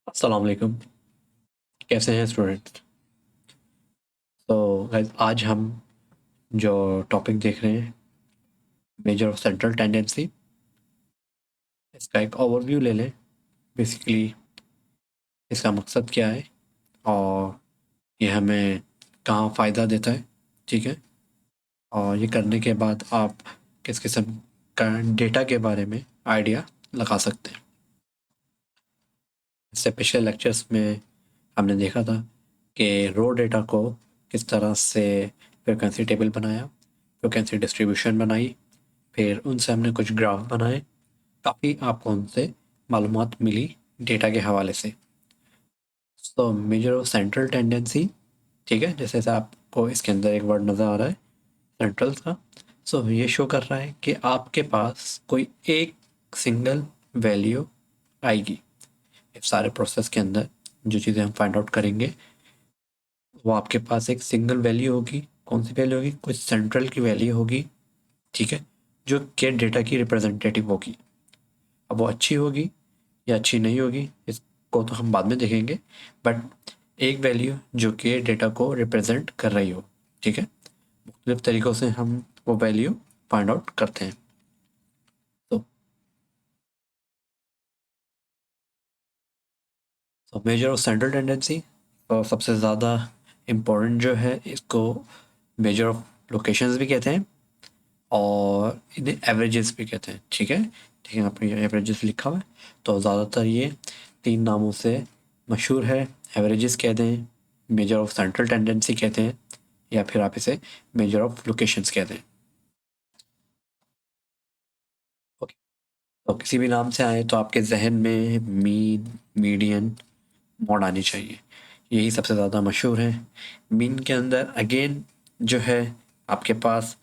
अस्सलाम वालेकुम। कैसे हैं स्टूडेंट्स? तो गाइस आज हम जो टॉपिक देख रहे हैं, मेजर ऑफ सेंट्रल टेंडेंसी, इसका एक ओवरव्यू ले लें। बेसिकली इसका मकसद क्या है और ये हमें कहाँ फ़ायदा देता है, ठीक है? और ये करने के बाद आप किस किस्म का डेटा के बारे में आइडिया लगा सकते हैं। इससे पिछले लेक्चर्स में हमने देखा था कि रो डेटा को किस तरह से फ्रिक्वेंसी टेबल बनाया, फ्रिक्वेंसी डिस्ट्रीब्यूशन बनाई, फिर उनसे हमने कुछ ग्राफ बनाए। काफ़ी आपको उनसे मालूमात मिली डेटा के हवाले से। तो मेजर ऑफ सेंट्रल टेंडेंसी, ठीक है, जैसे जैसे आपको इसके अंदर एक वर्ड नज़र आ रहा है सेंट्रल का। सो ये शो कर रहा है कि आपके पास कोई एक सिंगल वैल्यू आएगी इस सारे प्रोसेस के अंदर। जो चीज़ें हम फाइंड आउट करेंगे वो आपके पास एक सिंगल वैल्यू होगी। कौन सी वैल्यू होगी? कुछ सेंट्रल की वैल्यू होगी, ठीक है, जो के डेटा की रिप्रेजेंटेटिव होगी। अब वो अच्छी होगी या अच्छी नहीं होगी इसको तो हम बाद में देखेंगे, बट एक वैल्यू जो कि डेटा को रिप्रेजेंट कर रही हो, ठीक है। मुख्तलिफ तरीक़ों से हम वो वैल्यू फाइंड आउट करते हैं। तो मेजर ऑफ सेंट्रल टेंडेंसी और सबसे ज़्यादा इम्पोर्टेंट जो है, इसको मेजर ऑफ लोकेशंस भी कहते हैं और इन्हें एवरेजेस भी कहते हैं, ठीक है। ठीक है, यहाँ पर एवरेजेस लिखा हुआ है। तो ज़्यादातर ये तीन नामों से मशहूर है। एवरेजेस कहते हैं, मेजर ऑफ सेंट्रल टेंडेंसी कहते हैं, या फिर आप इसे मेजर ऑफ लोकेशंस कहते हैं। ओके, तो किसी भी नाम से आए तो आपके जहन में मीन, मीडियन, मोड आनी चाहिए। यही सबसे ज़्यादा मशहूर है। मीन के अंदर अगेन जो है आपके पास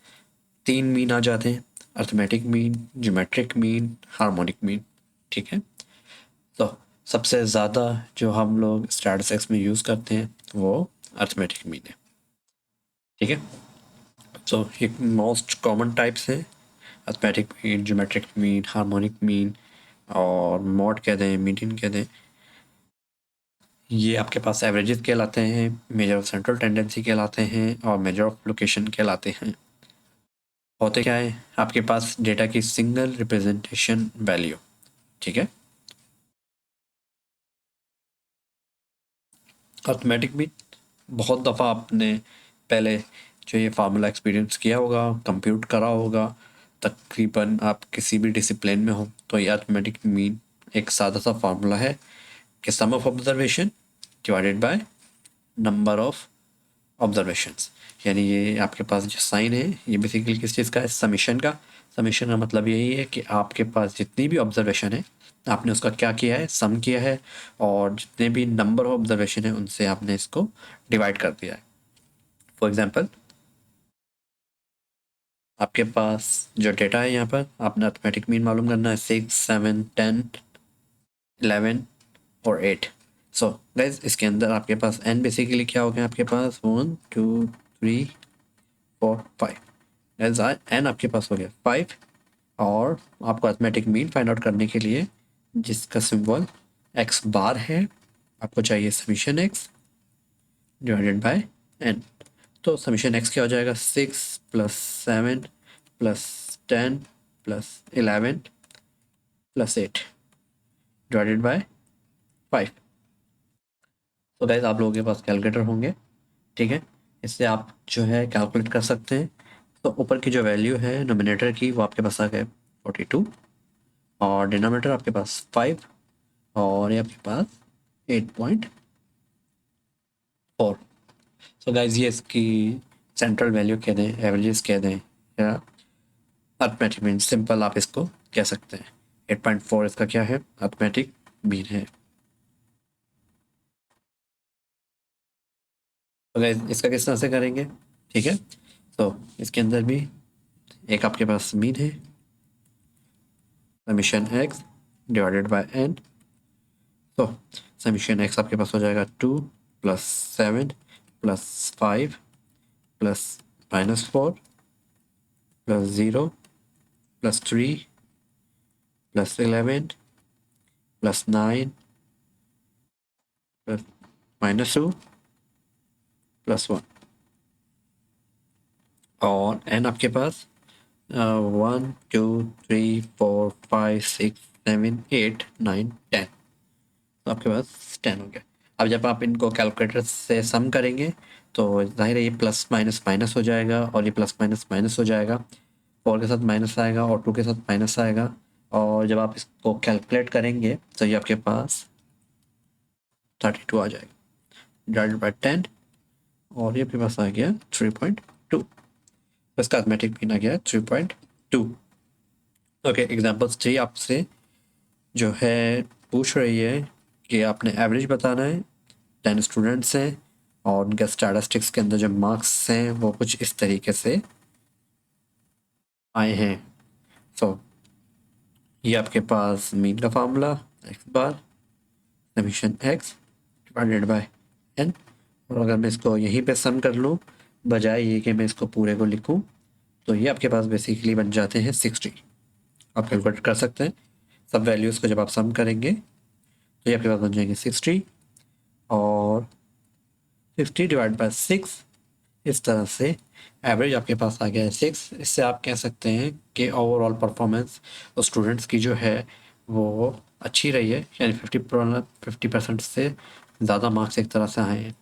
तीन मीन आ जाते हैं: arithmetic mean, geometric mean, harmonic mean, ठीक है। तो सबसे ज़्यादा जो हम लोग स्टैटिस्टिक्स में यूज़ करते हैं वो अर्थमेटिक मीन है, ठीक है। सो ये मोस्ट कॉमन टाइप्स हैं: arithmetic mean, geometric mean, harmonic mean और मॉड कहते हैं, मीडियन कहते हैं। ये आपके पास एवरेजेस कहलाते हैं, मेजर ऑफ सेंट्रल टेंडेंसी कहलाते हैं और मेजर ऑफ लोकेशन कहलाते हैं। होते क्या है, आपके पास डेटा की सिंगल रिप्रेजेंटेशन वैल्यू, ठीक है। अर्थमेटिक भी बहुत दफ़ा आपने पहले जो ये फार्मूला एक्सपीरियंस किया होगा, कंप्यूट करा होगा। तकरीबन आप किसी भी डिसिप्लिन में हो तो ये अर्थमेटिक मीन एक सादा सा फार्मूला है कि sum of observation divided by number of observations. यानी ये आपके पास जो साइन है ये बेसिकली किस चीज़ का है? समीशन का। समीशन का मतलब यही है कि आपके पास जितनी भी ऑब्जर्वेशन है आपने उसका क्या किया है? सम किया है, और जितने भी नंबर ऑफ ऑब्जर्वेशन है उनसे आपने इसको डिवाइड कर दिया है। फॉर एग्जांपल, आपके पास जो डेटा है यहाँ पर आपने अर्थमेटिक मीन मालूम करना है: 6, 7, 10, 11 और 8। सो गाइज इसके अंदर आपके पास एन बेसिकली क्या हो गया? आपके पास 1, 2, 3, 4, 5। एज एन आपके पास हो गया 5। और आपको अर्थमेटिक मीन फाइंड आउट करने के लिए जिसका सिंबल एक्स बार है, आपको चाहिए summation x divided by n. तो समीशन एक्स क्या हो जाएगा? 6 + 7 + 10 + 11 + 8 डिवाइडेड बाय 5। तो गाइज आप लोगों के पास कैलकुलेटर होंगे, ठीक है। इससे आप जो है कैलकुलेट कर सकते हैं। तो ऊपर की जो वैल्यू है नोमिनेटर की वो आपके पास आ गए 42, और डिनोमिनेटर आपके पास 5, और ये आपके पास 8.4। सो गाइज ये इसकी सेंट्रल वैल्यू कह दें, एवरेजेस कह दें, या अर्थमेटिक मीन, सिंपल आप इसको कह सकते हैं। 8.4 इसका क्या है? अर्थमेटिक मीन है। तो गाइज इसका किस तरह से करेंगे, ठीक है। तो इसके अंदर भी एक आपके पास मीन है, summation x divided by n. तो समीशन एक्स आपके पास हो जाएगा 2 + 7 + 5 + -4 + 0 + 3 + 11 + 9 प्लस -2 +1 और n आपके पास 1 2 3 4 5 6 7 8 9 10, तो आपके पास 10 हो गया। अब जब आप इनको कैलकुलेटर से सम करेंगे तो जाहिर है ये प्लस माइनस माइनस हो जाएगा और ये प्लस माइनस माइनस हो जाएगा, 4 के साथ माइनस आएगा और 2 के साथ माइनस आएगा, और जब आप इसको कैलकुलेट करेंगे तो ये आपके पास 32 आ जाएगा डिवाइडेड बाय 10, और ये आपके पास आ गया 3.2, इसका अर्थमेटिक मीन आ गया 3.2। ओके, एग्जाम्पल 3 आपसे जो है पूछ रही है कि आपने एवरेज बताना है, 10 स्टूडेंट्स हैं और उनके स्टैटिस्टिक्स के अंदर जो मार्क्स हैं वो कुछ इस तरीके से आए हैं। सो ये आपके पास मीन का formula x bar summation x divided by n, और अगर मैं इसको यहीं पे सम कर लूँ बजाय ये कि मैं इसको पूरे को लिखूँ, तो ये आपके पास बेसिकली बन जाते हैं 60। आप कैलकुलेट कर सकते हैं सब वैल्यूज़ को, जब आप सम करेंगे तो ये आपके पास बन जाएंगे 60 और 60 डिवाइड बाय 6, इस तरह से एवरेज आपके पास आ गया है 6। इससे आप कह सकते हैं कि ओवरऑल परफॉर्मेंस स्टूडेंट्स की जो है वो अच्छी रही है, यानी 50% से ज़्यादा मार्क्स एक तरह से आए हैं।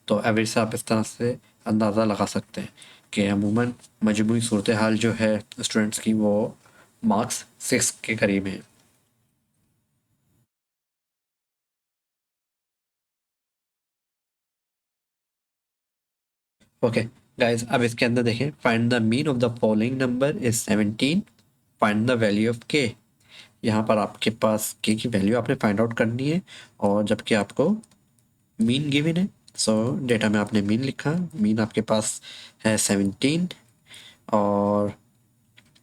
तो एवरेज से आप इस तरह से अंदाज़ा लगा सकते हैं कि अमूमन मजमूई सूरत हाल जो है स्टूडेंट्स की वो मार्क्स 6 के करीब हैं। ओके गाइस, अब इसके अंदर देखें, find the mean of the following number is 17, find the value of के। यहाँ पर आपके पास के की वैल्यू आपने फाइंड आउट करनी है, और जबकि आपको मीन गिवन है, सो डेटा में आपने मीन लिखा, मीन आपके पास है 17, और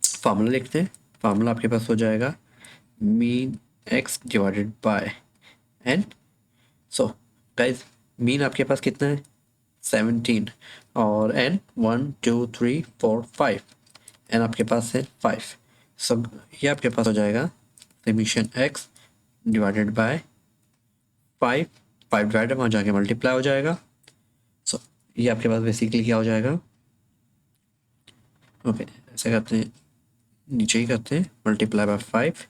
फार्मूला लिखते हैं। फार्मूला आपके पास हो जाएगा mean x divided by n. So guys, mean आपके पास कितना है 17, और एन 1 2 3 4 5, एन आपके पास है 5। सो ये आपके पास हो जाएगा summation x divided bye 5, 5 divide वहाँ जाके मल्टीप्लाई हो जाएगा। सो ये आपके पास बेसिकली क्या हो जाएगा, ओके ऐसे करते हैं, नीचे ही करते हैं, multiply by 5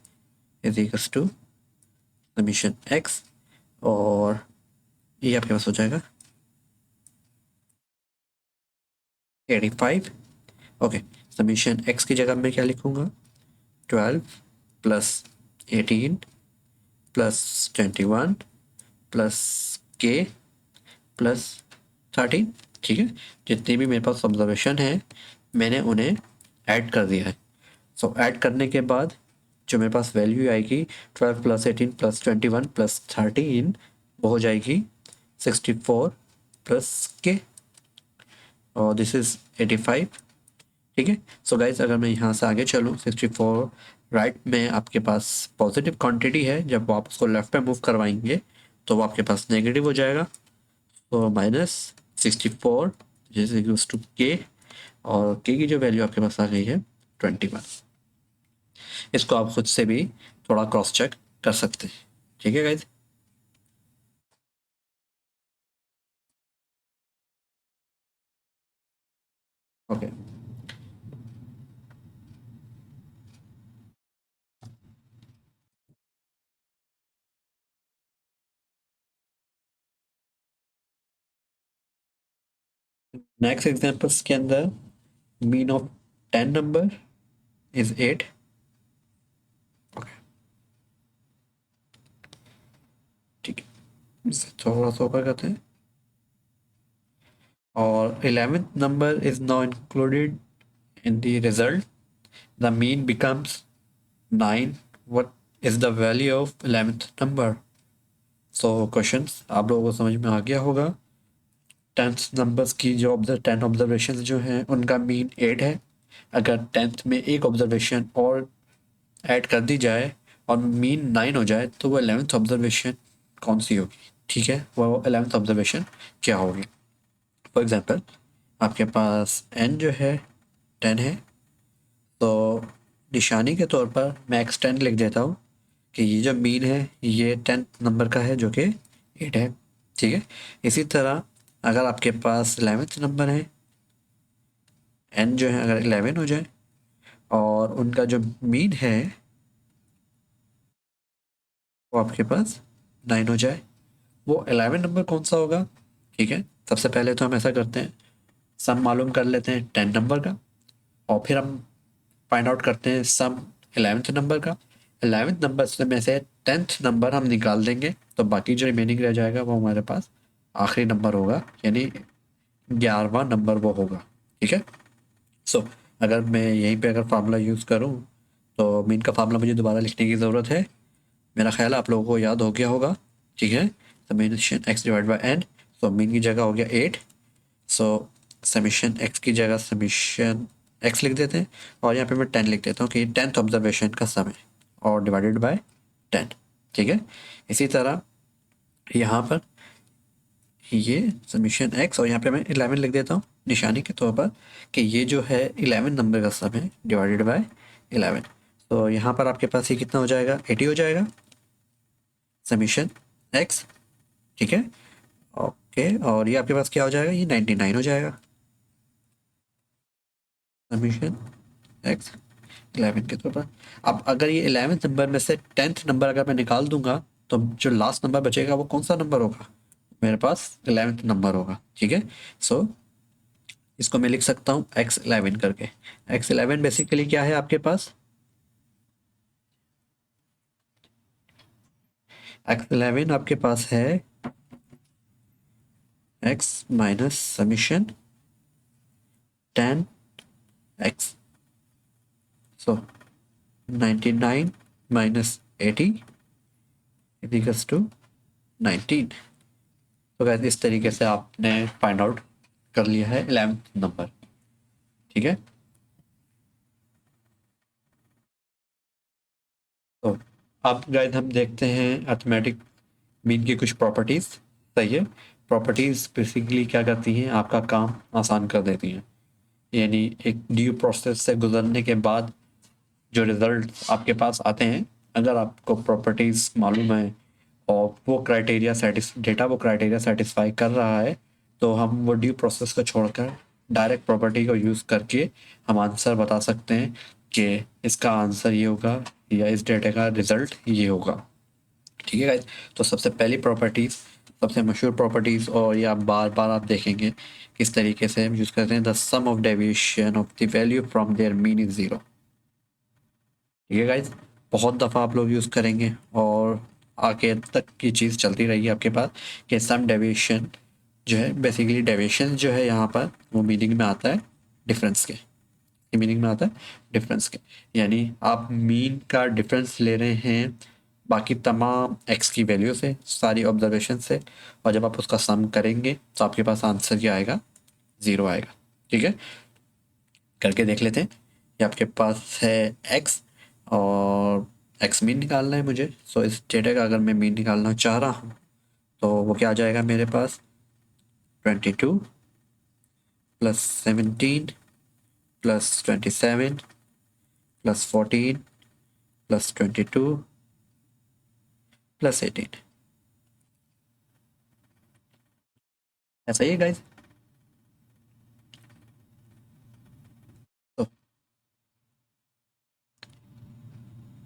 is equals to summation x, और ये आपके पास हो जाएगा 85। ओके, समीशन एक्स की जगह मैं क्या लिखूँगा, 12 प्लस 18 प्लस 21 प्लस के प्लस 13। ठीक है, जितने भी मेरे पास ऑब्जर्वेशन है मैंने उन्हें ऐड कर दिया है। सो ऐड करने के बाद जो मेरे पास वैल्यू आएगी 12 प्लस 18 प्लस 21 प्लस 13, वो हो जाएगी 64 प्लस के, और दिस इज़ 85। ठीक है, सो गाइज अगर मैं यहाँ से आगे चलूँ 64 राइट में आपके पास पॉजिटिव क्वांटिटी है, जब आप उसको लेफ्ट पे मूव करवाएंगे तो वो आपके पास नेगेटिव हो जाएगा, तो -64 इज इक्वल्स टू के, और के की जो वैल्यू आपके पास आ गई है 21। इसको आप खुद से भी थोड़ा क्रॉस चेक कर सकते हैं। ठीक है गाइज। ओके, नेक्स्ट एग्जांपल्स के अंदर mean of 10 number is 8। Okay, ठीक है, इसे थोड़ा सा ऊपर करते हैं, और 11th number is now included in the result. The mean becomes 9. What is the value of 11th number? So questions आप लोगों को समझ में आ गया होगा। 10th नंबर्स की जो 10 ऑब्जर्वेशन जो हैं उनका मीन 8 है। अगर 10th में एक ऑब्जर्वेशन और ऐड कर दी जाए और मीन 9 हो जाए तो वो 11th ऑब्जर्वेशन कौन सी होगी? ठीक है, वो 11th ऑब्जर्वेशन क्या होगी? फॉर एग्जांपल आपके पास n जो है 10 है, तो निशानी के तौर पर मैं एक्सटेंड लिख देता हूँ कि ये जो मीन है ये 10th नंबर का है जो कि 8 है। ठीक है। इसी तरह अगर आपके पास 11th नंबर है, n जो है अगर 11 हो जाए और उनका जो मीन है वो आपके पास 9 हो जाए, वो 11 नंबर कौन सा होगा? ठीक है, सबसे पहले तो हम ऐसा करते हैं, सम मालूम कर लेते हैं 10 नंबर का और फिर हम फाइंड आउट करते हैं सम 11th नंबर का। 11th नंबर से में से 10th नंबर हम निकाल देंगे तो बाकी जो रिमेनिंग रह जाएगा वो हमारे पास आखिरी नंबर होगा, यानी 11वां नंबर वो होगा। ठीक है। सो अगर मैं यहीं पे अगर फार्मूला यूज़ करूँ तो मीन का फार्मूला मुझे दोबारा लिखने की ज़रूरत है। मेरा ख्याल है आप लोगों को याद हो गया होगा। ठीक है, summation x divide by n. So mean की जगह हो गया 8। सो समीशन एक्स की जगह समीशन एक्स लिख देते हैं और यहाँ पे मैं 10 लिख देता हूँ कि 10th ऑब्जर्वेशन का समय और डिवाइडेड बाय 10। ठीक है। इसी तरह यहाँ पर ये समीशन एक्स और यहाँ पे मैं 11 लिख देता हूँ निशानी के तौर पर कि ये जो है 11 नंबर का समय डिवाइडेड बाय 11। तो यहाँ पर आपके पास ये कितना हो जाएगा? 80 हो जाएगा समीशन एक्स। ठीक है, ओके। और ये आपके पास क्या हो जाएगा? ये 99 हो जाएगा समीशन एक्स 11 के तौर पर। अब अगर ये 11th नंबर में से 10th नंबर अगर मैं निकाल दूंगा तो जो लास्ट नंबर बचेगा वो कौन सा नंबर होगा? मेरे पास 11th नंबर होगा। ठीक है। सो इसको मैं लिख सकता हूँ x11 करके। x11 बेसिकली क्या है आपके पास? x11 आपके पास है x minus summation 10x। So 99 minus 80 equals to 19। तो गाइस इस तरीके से आपने फाइंड आउट कर लिया है 11th नंबर। ठीक है। तो अब गाइस हम देखते हैं अर्थमेटिक मीन की कुछ प्रॉपर्टीज। सही है। प्रॉपर्टीज बेसिकली क्या करती हैं? आपका काम आसान कर देती हैं, यानी एक ड्यू प्रोसेस से गुजरने के बाद जो रिजल्ट आपके पास आते हैं, अगर आपको प्रॉपर्टीज मालूम है और वो क्राइटेरिया डेटा वो क्राइटेरिया सेटिस्फाई कर रहा है तो हम वो ड्यू प्रोसेस को छोड़कर डायरेक्ट प्रॉपर्टी को यूज़ करके हम आंसर बता सकते हैं कि इसका आंसर ये होगा या इस डेटा का रिजल्ट ये होगा। ठीक है गाइस। तो सबसे पहली प्रॉपर्टीज, सबसे मशहूर प्रॉपर्टीज और ये आप बार बार आप देखेंगे किस तरीके से हम यूज़ करते हैं, the sum of deviation of the value from their mean is zero. ठीक है गाइस, बहुत दफ़ा आप लोग यूज़ करेंगे और आगे तक की चीज़ चलती रहेगी आपके पास कि सम डेविएशन जो है, बेसिकली डेविएशन जो है यहाँ पर वो मीनिंग में आता है डिफरेंस के। मीनिंग में आता है डिफरेंस के, यानी आप मीन का डिफरेंस ले रहे हैं बाकी तमाम एक्स की वैल्यू से, सारी ऑब्जर्वेशन से, और जब आप उसका सम करेंगे तो आपके पास आंसर क्या आएगा? ज़ीरो आएगा। ठीक है, करके देख लेते हैं। ये आपके पास है एक्स और एक्स मीन निकालना है मुझे। सो इस डेटा का अगर मैं मीन निकालना चाह रहा हूँ तो वो क्या आ जाएगा मेरे पास? 22 plus 17 plus 27 plus 14 plus 22 plus 18। ऐसा ही है गाइज। तो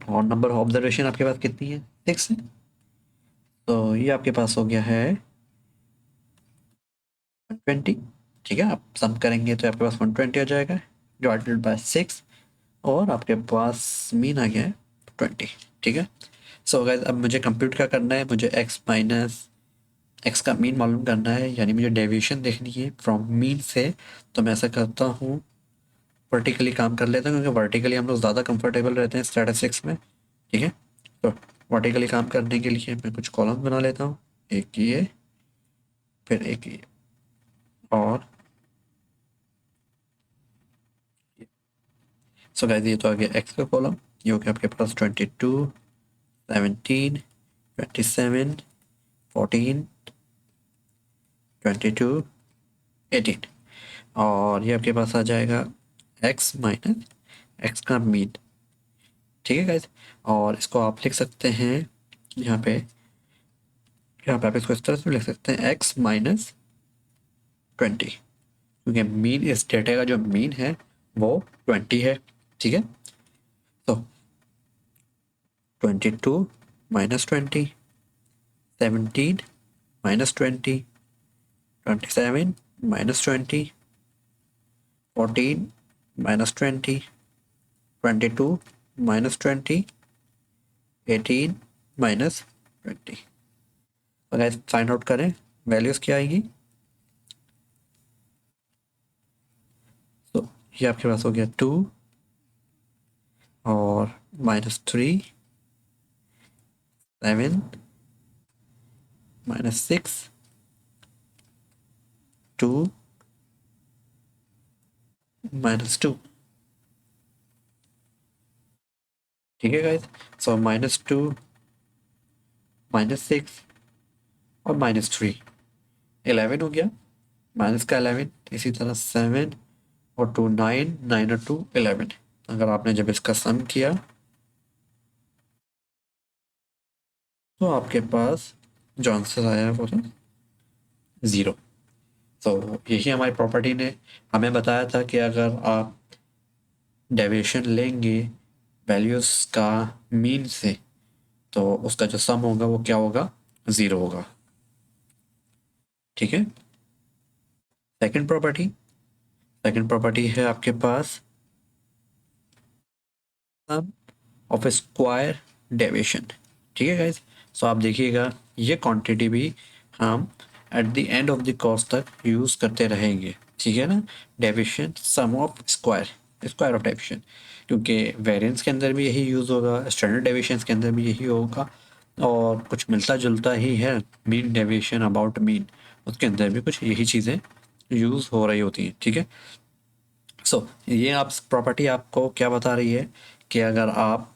और नंबर ऑफ ऑब्जर्वेशन आपके पास कितनी है? 6 है। तो ये आपके पास हो गया है 120। ठीक है, आप सम करेंगे तो आपके पास 120 आ जाएगा डिवाइडेड बाय 6 और आपके पास मीन आ गया है 20। ठीक है। सो गाइज अब मुझे कंप्यूट क्या करना है? मुझे x माइनस एक्स का मीन मालूम करना है, यानी मुझे डेविएशन देखनी है फ्रॉम मीन से। तो मैं ऐसा करता हूँ, वर्टिकली काम कर लेता हूँ क्योंकि वर्टिकली हम लोग ज़्यादा कंफर्टेबल रहते हैं स्टैटिस्टिक्स में। ठीक है। तो वर्टिकली काम करने के लिए मैं कुछ कॉलम बना लेता हूँ, एक ये फिर एक ये और सो गाइस ये तो आ गया एक्स का कॉलम। ये हो गया आपके पास 22 17 27 14 22 18 और ये आपके पास आ जाएगा एक्स माइनस एक्स का मीन। ठीक है गाइस, और इसको आप लिख सकते हैं यहाँ पे यहाँ पे आप इसको इस तरह से लिख सकते हैं x माइनस 20, क्योंकि मीन इस डेटा का जो मीन है वो 20 है। ठीक है, तो 22 minus 20, 17 minus 20, 27 minus 20, 14 minus 20, 22 minus 20, 18 minus 20। अगर फाइंड आउट करें वैल्यूज क्या आएगी, तो ये आपके पास हो गया 2 और -3, 7 -6, 2 -2। ठीक है गाइस, सो -2 -6 और -3, 11 हो गया, माइनस का 11, इसी तरह 7 और 2 9, 9 और 2 11। अगर आपने जब इसका सम किया तो आपके पास जो आंसर आया वो था 0। तो यही हमारी प्रॉपर्टी ने हमें बताया था कि अगर आप डेविएशन लेंगे वैल्यूज का मीन से तो उसका जो सम होगा वो क्या होगा, 0 होगा। ठीक है, सेकंड प्रॉपर्टी, सेकंड प्रॉपर्टी है आपके पास सम ऑफ स्क्वायर डेविएशन। ठीक है गाइज, सो आप देखिएगा ये क्वांटिटी भी हम at the end of the course तक यूज़ करते रहेंगे। ठीक है ना, deviation sum of square, square of deviation, क्योंकि वेरिएंस के अंदर भी यही यूज़ होगा, स्टैंडर्ड डेविएशन के अंदर भी यही होगा, और कुछ मिलता जुलता ही है मीन डेविएशन अबाउट मीन, उसके अंदर भी कुछ यही चीज़ें यूज़ हो रही होती हैं। ठीक है, सो ये आप प्रॉपर्टी आपको क्या बता रही है कि अगर आप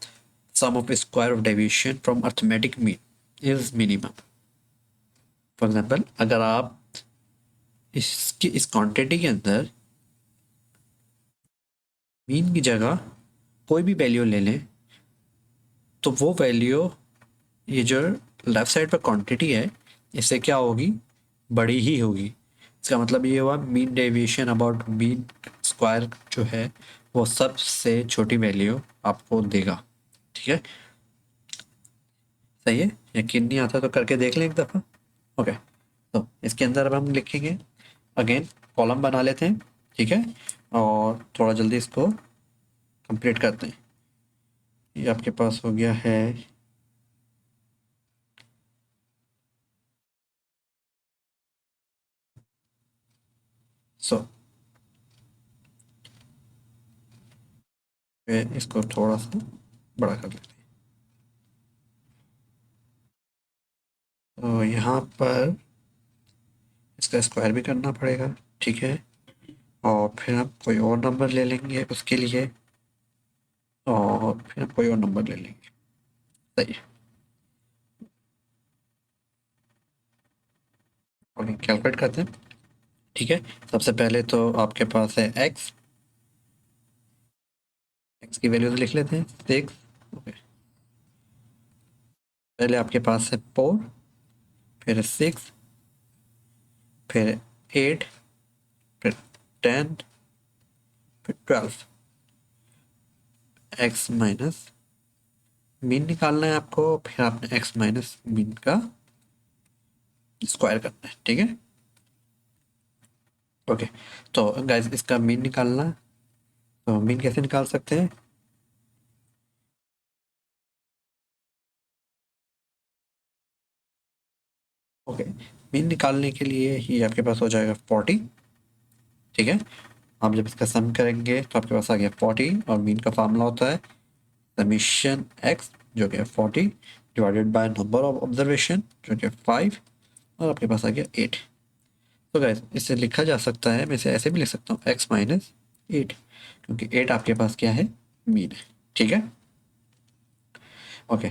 sum of square of deviation from arithmetic mean is minimum. For example अगर आप इसकी इस क्वांटिटी के अंदर मीन की जगह कोई भी वैल्यू ले लें तो वो वैल्यू, ये जो लेफ्ट साइड पर क्वांटिटी है, इससे क्या होगी, बड़ी ही होगी। इसका मतलब ये हुआ mean deviation about mean square जो है वो सबसे छोटी वैल्यू आपको देगा। ठीक है, सही है, यकीन नहीं आता तो करके देख लें एक दफ़ा। ओके, तो इसके अंदर अब हम लिखेंगे, अगेन कॉलम बना लेते हैं। ठीक है, और थोड़ा जल्दी इसको कंप्लीट करते हैं। ये आपके पास हो गया है सो, इसको थोड़ा सा बड़ा कर लेते हैं। तो यहाँ पर इसका स्क्वायर भी करना पड़ेगा। ठीक है, और फिर हम कोई और नंबर ले लेंगे उसके लिए, और फिर हम कोई और नंबर ले लेंगे। सही है, और कैलकुलेट करते हैं। ठीक है, सबसे पहले तो आपके पास है एक्स, एक्स की वैल्यूज लिख लेते हैं 6। ओके, पहले आपके पास है 4, फिर 6, फिर 8, फिर 10, फिर 12। एक्स माइनस मीन निकालना है आपको, फिर आपने एक्स माइनस मीन का स्क्वायर करना है। ठीक है, ओके, तो गाइस इसका मीन निकालना है, तो मीन कैसे निकाल सकते हैं, ओके, मीन निकालने के लिए ही आपके पास हो जाएगा 40। ठीक है, आप जब इसका सम करेंगे तो आपके पास आ गया 40, और मीन का फार्मूला होता है समीशन एक्स जो कि 40 divided by number of observation जो कि 5, और आपके पास आ गया 8। तो गाइस इसे लिखा जा सकता है, मैं इसे ऐसे भी लिख सकता हूँ एक्स माइनस 8, क्योंकि 8 आपके पास क्या है, मीन है। ठीक है, ओके,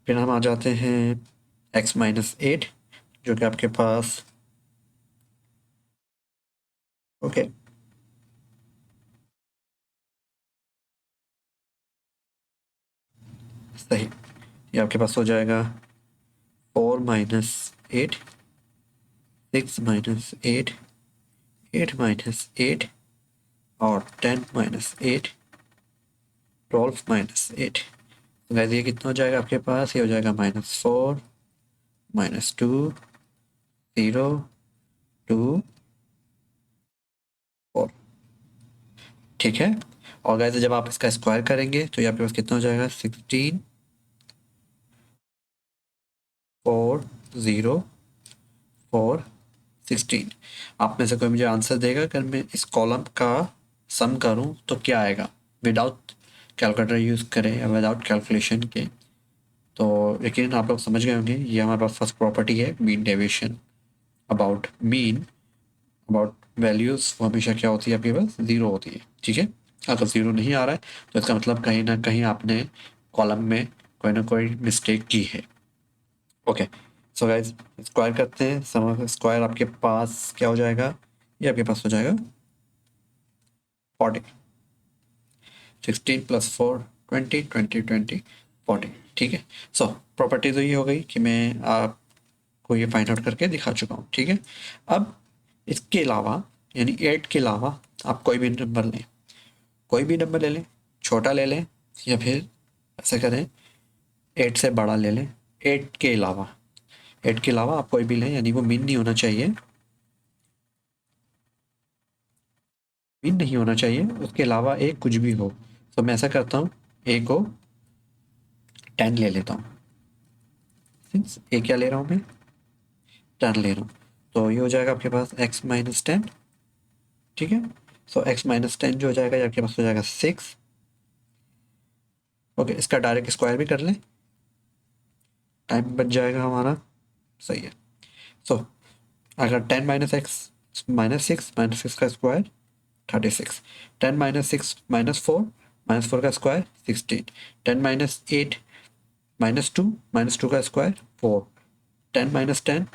फिर हम आ जाते हैं एक्स माइनस 8 जो कि आपके पास, ओके, सही, ये आपके पास हो जाएगा 4 माइनस 8, 6 माइनस 8, 8 माइनस 8 और 10 माइनस 8, 12 माइनस 8। तो गाइस ये कितना हो जाएगा आपके पास? ये हो जाएगा -4, -2, 0, 2, 4। ठीक है। और गाइस जब आप इसका स्क्वायर करेंगे तो ये आपके पास कितना हो जाएगा? 16, 4, 0, 4, 16। आप में से कोई मुझे आंसर देगा अगर मैं इस कॉलम का सम करूं तो क्या आएगा, विदाउट कैलकुलेटर यूज़ करें या विदाउट कैलकुलेशन के? तो यकीन आप लोग समझ गए होंगे, ये हमारे पास फर्स्ट प्रॉपर्टी है mean deviation. About mean, about values वो हमेशा क्या होती है आपके पास? ज़ीरो होती है। ठीक है। अगर ज़ीरो नहीं आ रहा है तो इसका मतलब कहीं ना कहीं आपने कॉलम में कोई ना कोई मिस्टेक की है। ओके, सो गाइज स्क्वायर करते हैं। सम स्क्वायर आपके पास क्या हो जाएगा? ये आपके पास हो जाएगा 40। 16 + 4, 20, 20, 20, 40। ठीक है। सो प्रॉपर्टी तो ये हो गई कि मैं आपको ये फाइंड आउट करके दिखा चुका हूँ। ठीक है। अब इसके अलावा यानी 8 के अलावा आप कोई भी नंबर लें, कोई भी नंबर ले लें, छोटा ले लें या फिर ऐसा करें 8 से बड़ा ले लें। 8 के अलावा, 8 के अलावा आप कोई भी लें, यानी वो मीन नहीं होना चाहिए, मीन नहीं होना चाहिए, उसके अलावा एक कुछ भी हो। तो मैं ऐसा करता हूँ, ए को 10 ले लेता हूँ। ए क्या ले रहा हूँ मैं? 10 ले रहा हूँ। तो ये हो जाएगा आपके पास x - 10। ठीक है। सो x - 10 जो हो जाएगा ये आपके पास हो जाएगा 6। ओके, इसका डायरेक्ट स्क्वायर भी कर लें, टाइम बच जाएगा हमारा। सही है। सो अगर 10 - x -6 का स्क्वायर 36, 10 - 6 -4, -4 का स्क्वायर 16, 10 - 8 -2, -2 का स्क्वायर 4, 10 - 10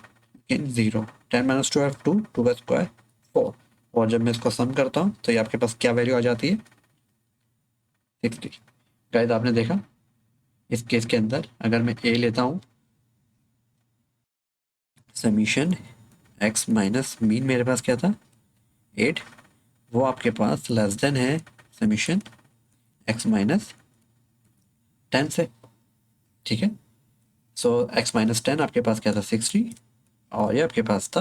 इन 0, 10 - 12 2, 2 का स्क्वायर 4। और जब मैं इसको सम करता हूँ तो ये आपके पास क्या वैल्यू आ जाती है? 60। गाइस आपने देखा इस केस के अंदर अगर मैं ए लेता हूँ, समीशन एक्स माइनस मीन मेरे पास क्या था? 8। वो आपके पास लेस देन है समीशन एक्स - 10 से। ठीक है। सो एक्स - 10 आपके पास क्या था? 60 और ये आपके पास था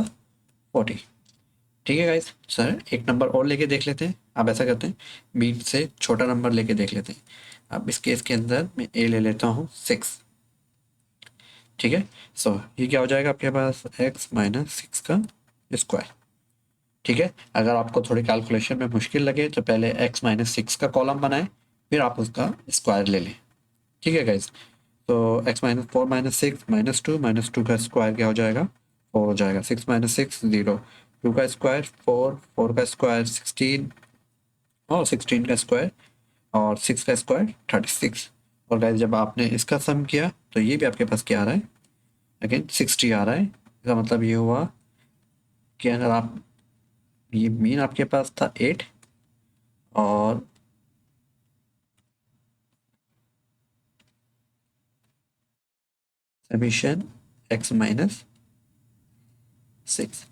40। ठीक है गाइस, सर एक नंबर और लेके देख लेते हैं। अब ऐसा करते हैं, मीन से छोटा नंबर लेके देख लेते हैं। अब इस केस के अंदर मैं ए ले लेता हूँ 6। ठीक है। सो ये क्या हो जाएगा आपके पास? एक्स - 6 का स्क्वायर। ठीक है। अगर आपको थोड़ी कैलकुलेशन में मुश्किल लगे तो पहले एक्स - 6 का कॉलम बनाएं, फिर आप उसका स्क्वायर ले लें। ठीक है गाइस। तो x - 4 - 6 -2, -2 का स्क्वायर क्या हो जाएगा? 4 हो जाएगा। 6 - 6 0, 2 का स्क्वायर 4, 4 का स्क्वायर 16 और 16 का स्क्वायर और 6 का स्क्वायर 36। और गाइस जब आपने इसका सम किया तो ये भी आपके पास क्या आ रहा है? अगेन 60 आ रहा है। इसका मतलब ये हुआ कि अगर आप, ये मीन आपके पास था 8 और समीशन x - 6।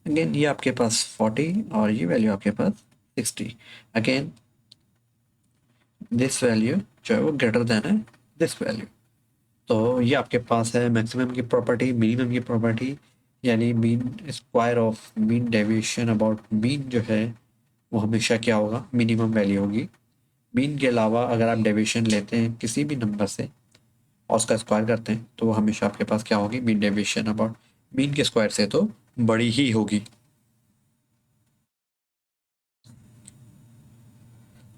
अगेन ये आपके पास 40 और ये वैल्यू आपके पास 60। अगेन दिस वैल्यू जो है वो ग्रेटर देन है दिस वैल्यू। तो ये आपके पास है मैक्सिमम की प्रॉपर्टी, मिनिमम की प्रॉपर्टी, यानी mean square of mean deviation about mean जो है वो हमेशा क्या होगा? मिनिमम वैल्यू होगी। मीन के अलावा अगर आप डेविएशन लेते हैं किसी भी नंबर से और उसका स्क्वायर करते हैं तो वो हमेशा आपके पास क्या होगी? मीन डेविएशन अबाउट मीन के स्क्वायर से तो बड़ी ही होगी।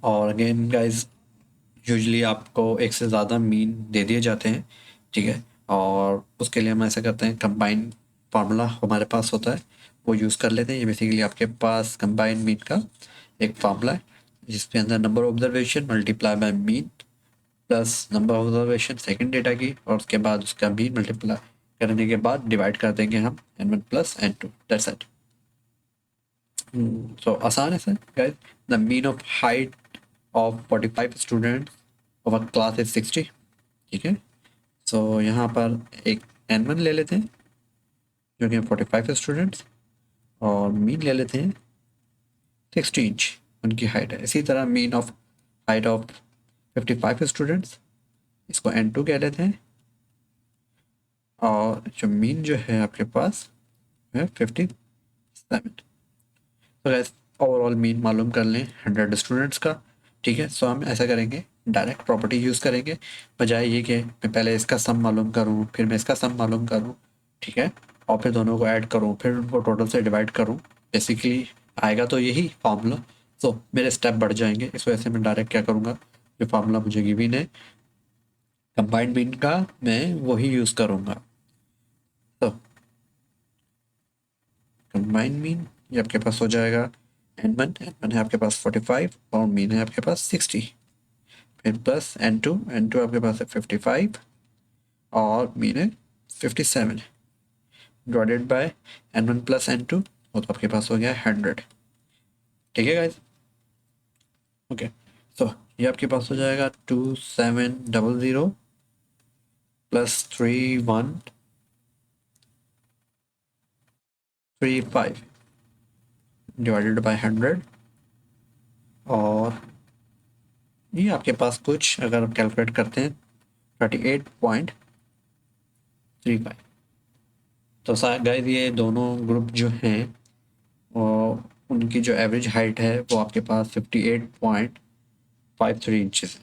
और अगेन गाइज यूजुअली आपको एक से ज़्यादा मीन दे दिए जाते हैं। ठीक है। और उसके लिए हम ऐसा करते हैं, कंबाइन फार्मूला हमारे पास होता है वो यूज़ कर लेते हैं। ये बेसिकली आपके पास कंबाइन मीन का एक फार्मूला है जिसके अंदर number observation multiply by mean plus number observation second data की और उसके बाद उसका मीन मल्टीप्लाई करने के बाद डिवाइड कर देंगे हम n1 plus n2। That's it. सो आसान है sir guys. The mean of height of 45 students of a class is 60। ठीक है। सो यहाँ पर एक n1 ले लेते हैं जो कि 45 स्टूडेंट्स, और मीन ले लेते हैं 60 इंच उनकी हाइट है। इसी तरह mean of height of 55 students, इसको N2 कह लेते हैं, और जो मीन जो है आपके पास है 57। तो गैस ओवरऑल मीन मालूम कर लें 100 स्टूडेंट्स का, ठीक है। सो हम ऐसा करेंगे, डायरेक्ट प्रॉपर्टी यूज़ करेंगे, बजाय ये कि मैं पहले इसका सम मालूम करूँ फिर मैं इसका सम मालूम करूँ, ठीक है, और फिर दोनों को ऐड करूँ फिर उनको टोटल से डिवाइड करूँ। बेसिकली आएगा तो यही फार्मूला, तो मेरे स्टेप बढ़ जाएंगे। इस वजह से मैं डायरेक्ट क्या करूँगा, जो फार्मूला मुझे गिवन है कंबाइंड मीन का, मैं वही यूज़ करूँगा। तो कंबाइंड मीन ये आपके पास हो जाएगा N1 है आपके पास 45 और मीन है आपके पास 60, फिर प्लस N2 आपके पास है 55 और मीन है 57, divided by N1 plus N2, वो तो आपके पास हो गया 100, ठीक है गाइज। ओके, तो ये आपके पास हो जाएगा 2700 प्लस 3135 डिवाइडेड बाय 100, और ये आपके पास कुछ अगर आप कैलकुलेट करते हैं 38.35। तो गाइस ये दोनों ग्रुप जो हैं वो उनकी जो एवरेज हाइट है वो आपके पास 58.53 इंचेस है।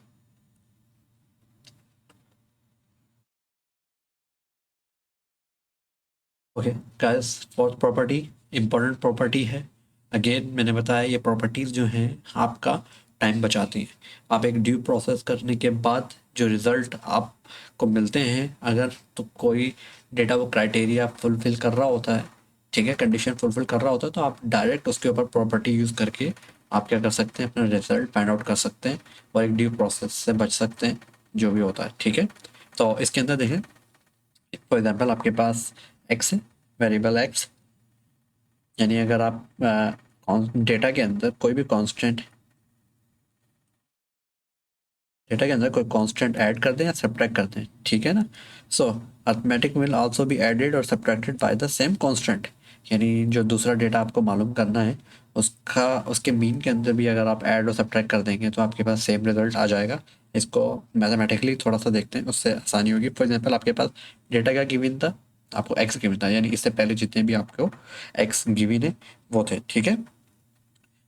Okay guys, fourth property important property है। अगेन मैंने बताया ये प्रॉपर्टीज़ जो हैं आपका टाइम बचाती हैं। आप एक ड्यू प्रोसेस करने के बाद जो रिज़ल्ट आपको मिलते हैं, अगर तो कोई डेटा वो क्राइटेरिया फुलफिल कर रहा होता है, ठीक है, कंडीशन फुलफिल कर रहा होता है, तो आप डायरेक्ट उसके ऊपर प्रॉपर्टी यूज़ करके आप क्या कर सकते हैं, अपना रिजल्ट फाइंड आउट कर सकते हैं और एक ड्यू प्रोसेस से बच सकते हैं, जो भी होता है, ठीक है। तो इसके अंदर देखें, फॉर एग्जांपल आपके पास एक्स है, वेरिएबल एक्स, यानी अगर आप डेटा के अंदर कोई भी कांस्टेंट, डेटा के अंदर कोई कांस्टेंट ऐड कर दें या सब्ट्रैक्ट कर दें, ठीक है ना। So arithmetic will also be added और subtracted by the same constant, यानी जो दूसरा डेटा आपको मालूम करना है उसका उसके मीन के अंदर भी अगर आप ऐड और सब्ट्रैक्ट कर देंगे तो आपके पास सेम रिजल्ट आ जाएगा। इसको मैथमेटिकली थोड़ा सा देखते हैं, उससे आसानी होगी। फॉर एग्जाम्पल आपके पास डेटा क्या गिवन था, आपको एक्स गिवन था, यानी इससे पहले जितने भी आपको एक्स गिवन है वो थे, ठीक है।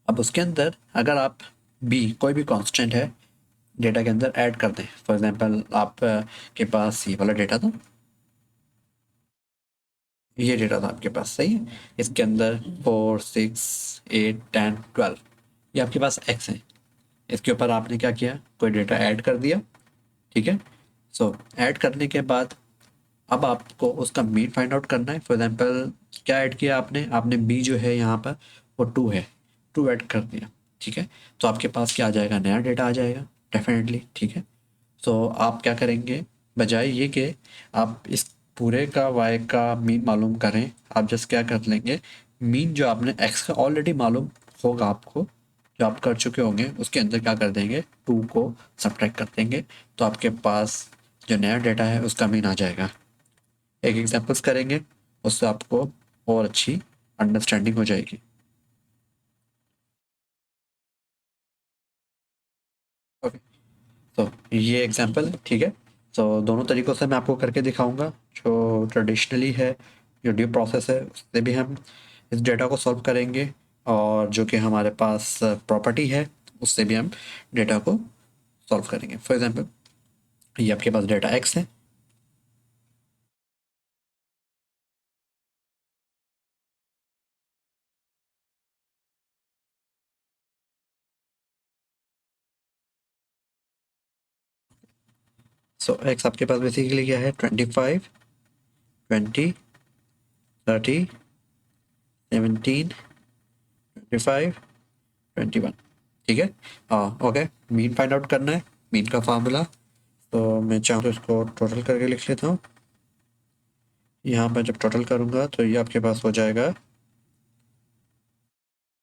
अब उसके अंदर अगर आप बी कोई भी कांस्टेंट है डेटा के अंदर ऐड कर दें, फॉर एग्जांपल आप के पास ये वाला डेटा था, ये डेटा था आपके पास, सही है। इसके अंदर 4 6 8 10 12 ये आपके पास एक्स है। इसके ऊपर आपने क्या किया, कोई डेटा ऐड कर दिया, ठीक है। सो ऐड करने के बाद अब आपको उसका मीन फाइंड आउट करना है। फॉर एग्जांपल क्या ऐड किया आपने, आपने बी जो है यहाँ पर वो 2 है, 2 ऐड कर दिया, ठीक है। तो आपके पास क्या आ जाएगा, नया डेटा आ जाएगा डेफिनेटली, ठीक है। तो आप क्या करेंगे, बजाय ये कि आप इस पूरे का वाई का मीन मालूम करें, आप जस्ट क्या कर लेंगे, मीन जो आपने एक्स का ऑलरेडी मालूम होगा आपको, जो आप कर चुके होंगे, उसके अंदर क्या कर देंगे, 2 को सब्ट्रैक्ट कर देंगे, तो आपके पास जो नया डेटा है उसका मीन आ जाएगा। एक एग्जांपल्स करेंगे, उससे आपको और अच्छी अंडरस्टैंडिंग हो जाएगी। ओके, तो ये एग्जांपल है, ठीक है। तो दोनों तरीक़ों से मैं आपको करके दिखाऊँगा। जो ट्रेडिशनली है, जो ड्यू प्रोसेस है, उससे भी हम इस डेटा को सॉल्व करेंगे, और जो कि हमारे पास प्रॉपर्टी है, उससे भी हम डेटा को सॉल्व करेंगे। फॉर एग्जांपल ये आपके पास डेटा एक्स है, सो एक्स आपके पास बेसिकली क्या है, 25 20 30 17 25 21, ठीक है। हाँ ओके, मीन फाइंड आउट करना है, मीन का फार्मूला, तो मैं चाहूँ तो इसको टोटल करके लिख लेता हूँ। यहाँ पर जब टोटल करूँगा तो ये आपके पास हो जाएगा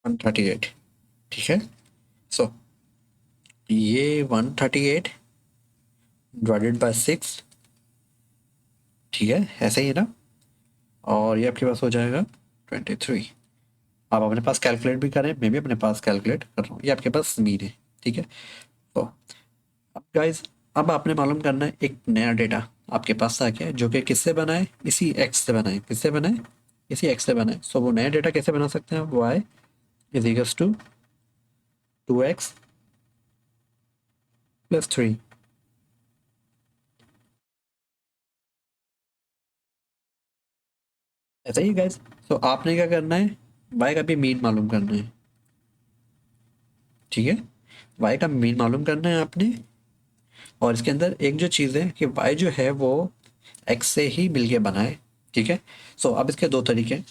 138, ठीक है। सो ये 138 डिवाइडेड बाय 6, ठीक है, ऐसे ही है ना। और ये आपके पास हो जाएगा 23। आप अपने पास कैलकुलेट भी करें, मैं भी अपने पास कैलकुलेट कर रहा हूँ, ये आपके पास मीन है, ठीक है। तो अब गाइज, अब आपने मालूम करना है एक नया डेटा आपके पास आ गया है जो कि किससे बना है, इसी एक्स से बना है। किससे बना है? इसी एक्स से बना है। सो वो नया डेटा कैसे बना सकते हैं? Y is equals to 2x plus 3। ऐसा ही गाइज। तो आपने क्या करना है, वाई का भी मीन मालूम करना है, ठीक है। वाई का मीन मालूम करना है आपने। और इसके अंदर एक जो चीज़ है कि वाई जो है वो एक्स से ही मिलके बना है, ठीक है। सो अब इसके दो तरीके हैं।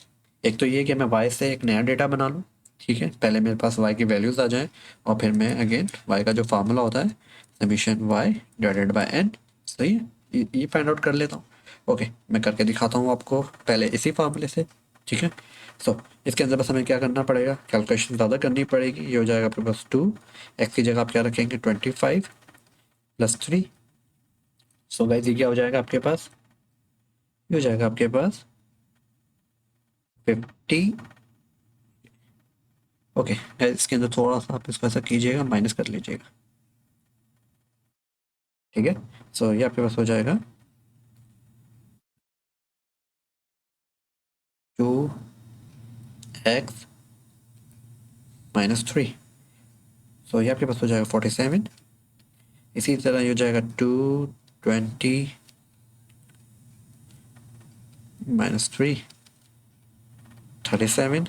एक तो ये कि मैं वाई से एक नया डेटा बना लूँ, ठीक है। पहले मेरे पास वाई की वैल्यूज़ आ जाएं और फिर मैं अगेन वाई का जो फार्मूला होता है summation y divided by n, सही है, ये फाइंड आउट कर लेता हूँ। ओके, मैं करके दिखाता हूँ आपको पहले इसी फार्मूले से, ठीक है। सो इसके अंदर बस हमें क्या करना पड़ेगा, कैलकुलेशन ज़्यादा करनी पड़ेगी। ये हो जाएगा आपके पास 2x की जगह आप क्या रखेंगे 25 प्लस 3। सो गाइस ये क्या हो जाएगा आपके पास, ये हो जाएगा आपके पास 50। ओके गाइस, इसके अंदर थोड़ा सा आप इसको ऐसा कीजिएगा, माइनस कर लीजिएगा, ठीक है। सो ये आपके पास हो जाएगा 2x माइनस 3। सो ये आपके पास हो जाएगा 47। इसी तरह ये हो जाएगा 220 माइनस 3 37,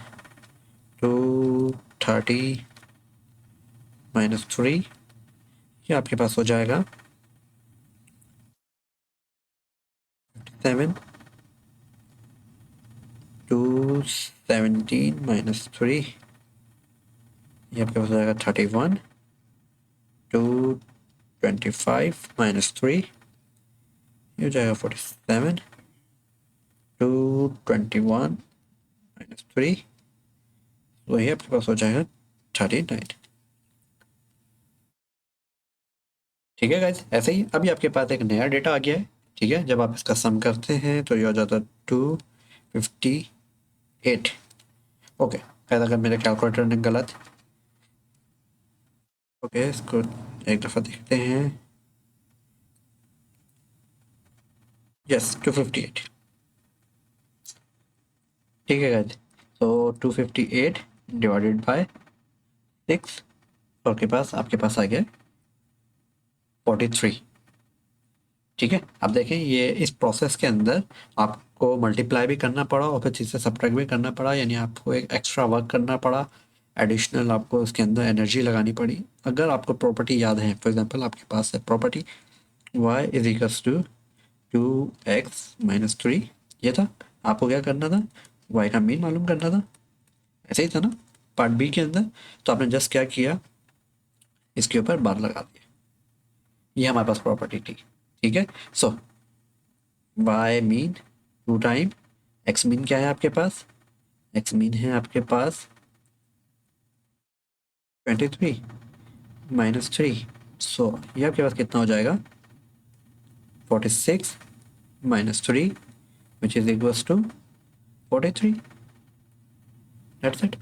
230 माइनस 3, ये आपके पास हो जाएगा 7, 217 माइनस 3, ये आपके पास हो जाएगा 31, 225 माइनस 3, ये हो जाएगा 47, 221 माइनस 3, तो ये आपके पास हो जाएगा 39। ठीक है गाइज, ऐसे ही अभी आपके पास एक नया डेटा आ गया है, ठीक है। जब आप इसका सम करते हैं तो ये हो जाता है 258। ओके, शायद अगर मेरे कैलकुलेटर ने गलत, ओके इसको एक दफ़ा देखते हैं। यस 258, ठीक है गाइज। तो 258 डिवाइडेड बाय 6, और के पास आपके पास आ गया 43, ठीक है। अब देखें ये इस प्रोसेस के अंदर आपको मल्टीप्लाई भी करना पड़ा और फिर चीज़ से सब्ट्रैक्ट भी करना पड़ा, यानी आपको एक एक्स्ट्रा वर्क करना पड़ा, एडिशनल आपको इसके अंदर एनर्जी लगानी पड़ी। अगर आपको प्रॉपर्टी याद है, फॉर एग्जांपल आपके पास है property y is equals to 2x minus 3, ये था। आपको क्या करना था, y का मीन मालूम करना था, ऐसे ही था ना पार्ट बी के अंदर। तो आपने जस्ट क्या किया, इसके ऊपर बार लगा दिया, ये हमारे पास प्रॉपर्टी थी, ठीक है। सो y mean 2 time x mean क्या है आपके पास, x मीन है आपके पास 23 माइनस 3। सो ये आपके पास कितना हो जाएगा 46 minus 3 which is equals to 43. That's it.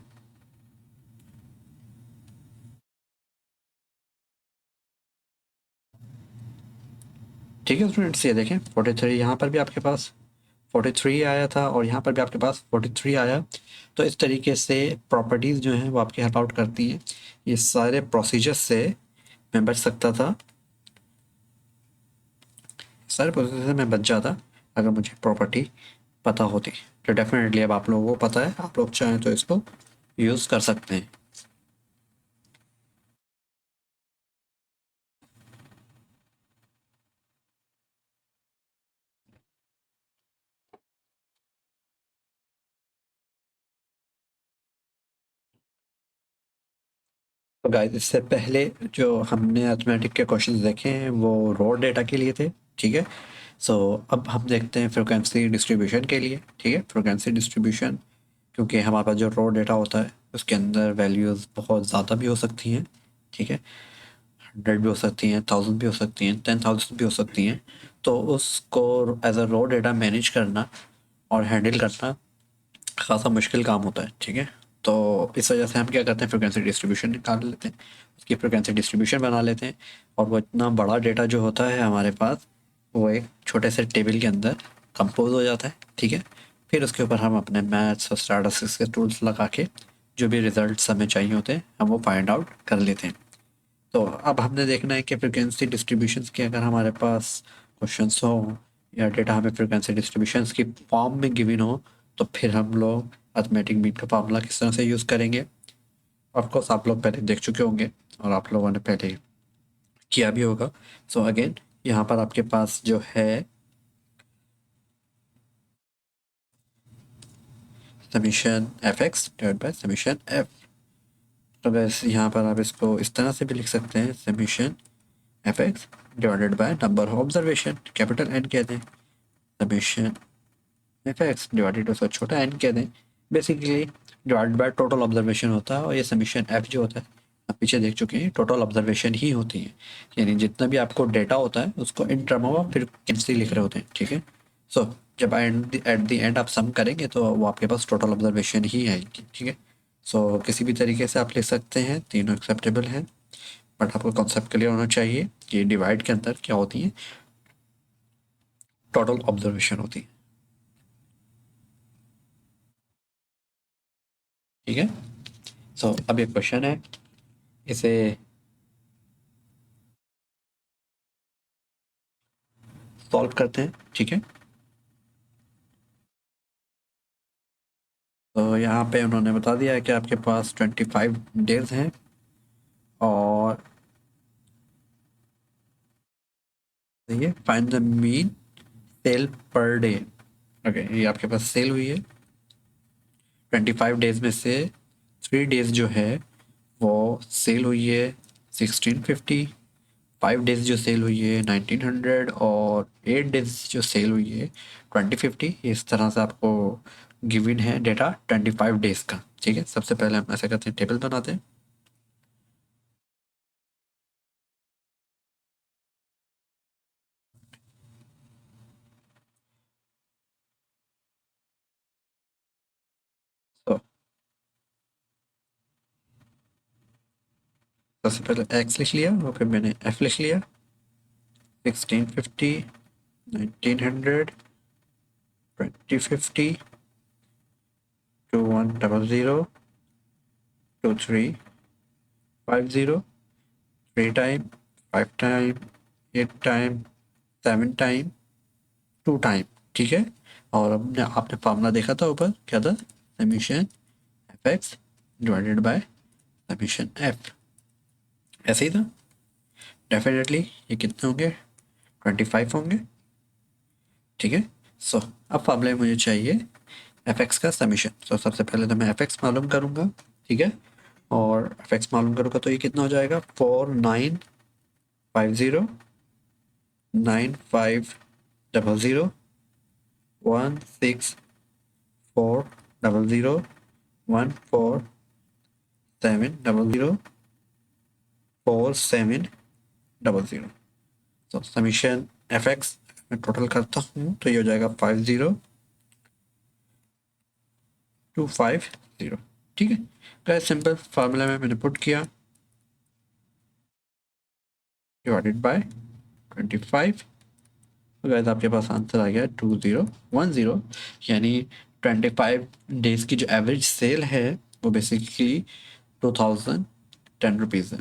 ठीक है स्टूडेंट्स, ये देखें 43 यहाँ पर भी आपके पास 43 आया था और यहाँ पर भी आपके पास 43 आया। तो इस तरीके से प्रॉपर्टीज़ जो हैं वो आपकी हेल्प आउट करती हैं। ये सारे प्रोसीजर्स से मैं बच सकता था, सारे प्रोसीजर से मैं बच जाता अगर मुझे प्रॉपर्टी पता होती। तो डेफिनेटली अब आप लोगों को पता है, आप लोग चाहें तो इसको यूज़ कर सकते हैं। तो गाइस इससे पहले जो हमने अर्थमेटिक के क्वेश्चंस देखे हैं वो रॉ डेटा के लिए थे, ठीक है। सो अब हम देखते हैं फ्रिक्वेंसी डिस्ट्रीब्यूशन के लिए, ठीक है। फ्रिक्वेंसी डिस्ट्रीब्यूशन, क्योंकि हमारे पास जो रॉ डेटा होता है उसके अंदर वैल्यूज़ बहुत ज़्यादा भी हो सकती हैं, ठीक है। 100 भी हो सकती हैं, 1000 भी हो सकती हैं, 10,000 भी हो सकती हैं। तो उसको as a raw data manage करना और हैंडल करना खासा मुश्किल काम होता है, ठीक है। तो इस वजह से हम क्या करते हैं, फ्रिक्वेंसी डिस्ट्रीब्यूशन निकाल लेते हैं, उसकी फ्रिक्वेंसी डिस्ट्रीब्यूशन बना लेते हैं, और वो इतना बड़ा डेटा जो होता है हमारे पास, वो एक छोटे से टेबल के अंदर कंपोज हो जाता है, ठीक है। फिर उसके ऊपर हम अपने मैथ्स और स्टैटिस्टिक्स के टूल्स लगा के जो भी रिजल्ट्स हमें चाहिए होते हैं हम वो फाइंड आउट कर लेते हैं। तो अब हमने देखना है कि फ्रिक्वेंसी डिस्ट्रीब्यूशंस के अगर हमारे पास क्वेश्चंस हो या डेटा हमें फ्रिक्वेंसी डिस्ट्रीब्यूशंस की फॉर्म में गिवन हो, तो फिर हम लोग अर्थमेटिक मीन का फार्मूला किस तरह से यूज़ करेंगे। ऑफकोर्स आप लोग पहले देख चुके होंगे और आप लोगों ने पहले किया भी होगा। सो अगेन यहाँ पर आपके पास जो है summation f x divide by summation F. तो वैसे यहाँ पर आप इसको इस तरह से भी लिख सकते हैं, summation f x divided by number of observation, capital n कहते हैं, समीशन एफ एक्स डिवाइडेड उसका छोटा एन कह दें। Basically divide by total observation होता है, और ये समीशन एफ जो होता है आप पीछे देख चुके हैं टोटल ऑब्जर्वेशन ही होती है, यानी जितना भी आपको डेटा होता है उसको इन टर्म ऑफ फ्रीक्वेंसी लिख रहे होते हैं, ठीक है। सो जब एट द एंड आप सम करेंगे तो वो आपके पास टोटल ऑब्जर्वेशन ही आएगी, ठीक है। सो किसी भी तरीके से आप लिख सकते हैं, तीनों एक्सेप्टेबल हैं, बट आपको कॉन्सेप्ट क्लियर होना चाहिए कि डिवाइड के अंदर क्या होती है, टोटल ऑब्जर्वेशन होती है, ठीक है। सो अब ये क्वेश्चन है, इसे सॉल्व करते हैं, ठीक है। तो यहाँ पे उन्होंने बता दिया है कि आपके पास 25 डेज हैं, और ये find the mean sale per day. Okay, ये आपके पास सेल हुई है 25 डेज में से 3 डेज जो है वो सेल हुई है 1650, 5 डेज जो सेल हुई है 1900, और 8 डेज जो सेल हुई है 2050। इस तरह से आपको गिवन है डेटा 25 डेज का, ठीक है। सबसे पहले हम ऐसा करते हैं, टेबल बनाते हैं। तो सबसे पहले एक्स लिख लिया और फिर मैंने एफ लिख लिया, 1650, 1900, 2050, 2100, 2350, 3 time, 5 time, 8 time, 7 time, 2 time, ठीक है। और हमने आपने फार्मूला देखा था ऊपर, क्या था, summation f x divided by summation F, ऐसे ही था। डेफिनेटली ये कितने होंगे, 25 होंगे, ठीक है। सो अब फार्मूला में मुझे चाहिए एफ एक्स का समीशन। सो सबसे पहले तो मैं एफ एक्स मालूम करूँगा, ठीक है। और एफ एक्स मालूम करूँगा तो ये कितना हो जाएगा, 4950, 9500, 16400, 14700, 4700। तो समीशन एफ एक्स मैं टोटल करता हूँ तो ये हो जाएगा 50250, ठीक है। गाइस सिंपल फार्मूला में मैंने पुट किया, डिवाइडेड बाय 25। तो गाइस आपके पास आंसर आ गया 2010, यानी 25 डेज की जो एवरेज सेल है वो बेसिकली 2010 रुपीज़ है।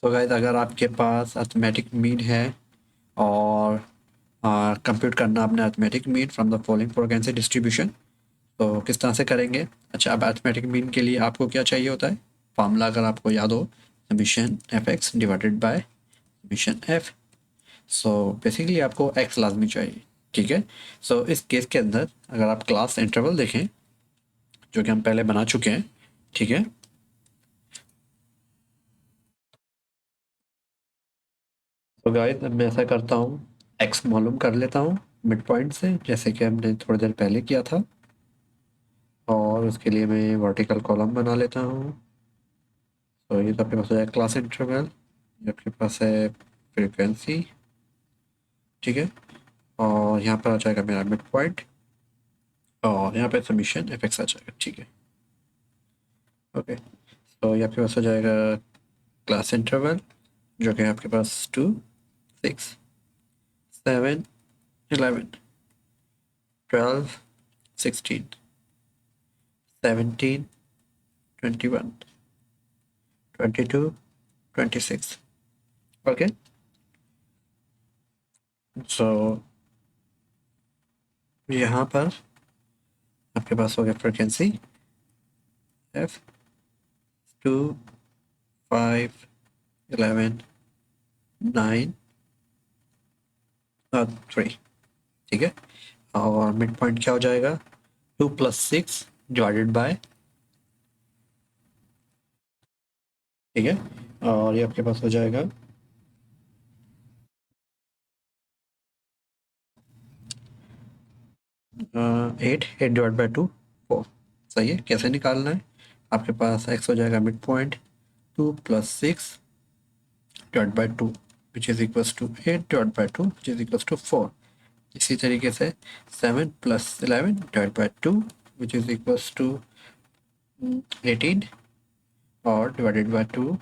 तो गाइस अगर आपके पास अर्थमेटिक मीन है और कंप्यूट करना आपने arithmetic mean from the following frequency distribution, तो किस तरह से करेंगे। अच्छा, अब अर्थमेटिक मीन के लिए आपको क्या चाहिए होता है, फार्मूला अगर आपको याद हो, summation f x divided by summation F. So basically आपको एक्स लाजमी चाहिए, ठीक है। सो इस केस के अंदर अगर आप क्लास इंटरवल देखें जो कि हम पहले बना चुके हैं, ठीक है। तो गाइस अब मैं ऐसा करता हूँ, एक्स मालूम कर लेता हूँ मिड पॉइंट से, जैसे कि हमने थोड़ी देर पहले किया था। और उसके लिए मैं वर्टिकल कॉलम बना लेता हूँ। तो ये तो आपके पास हो जाएगा क्लास इंटरवल, ये आपके पास है फ्रीक्वेंसी, ठीक है। और यहाँ पर आ जाएगा मेरा मिड पॉइंट, और यहाँ पे समीशन एफ एक्स आ जाएगा, ठीक है। ओके, तो ये आपके पास हो जाएगा क्लास इंटरवल, जो कि आपके पास 2, 6, 7, 11, 12, 16, 17, 21, 22, 26। ओके, सो यहाँ पर आपके पास हो गया फ्रिक्वेंसी एफ 2, 5, 11, 9 और 3, ठीक है। और मिड पॉइंट क्या हो जाएगा, 2 + 6 डिवाइडेड बाय, ठीक है। और ये आपके पास हो जाएगा 8 डिवाइड बाय 2, 4। सही है। कैसे निकालना है, आपके पास x हो जाएगा mid point 2 + 6 divide by 2 which is equals to 8 divide by 2 which is equals to 4। इसी तरीके से 7 + 11 divide by 2 which is equals to 18 और divided by 2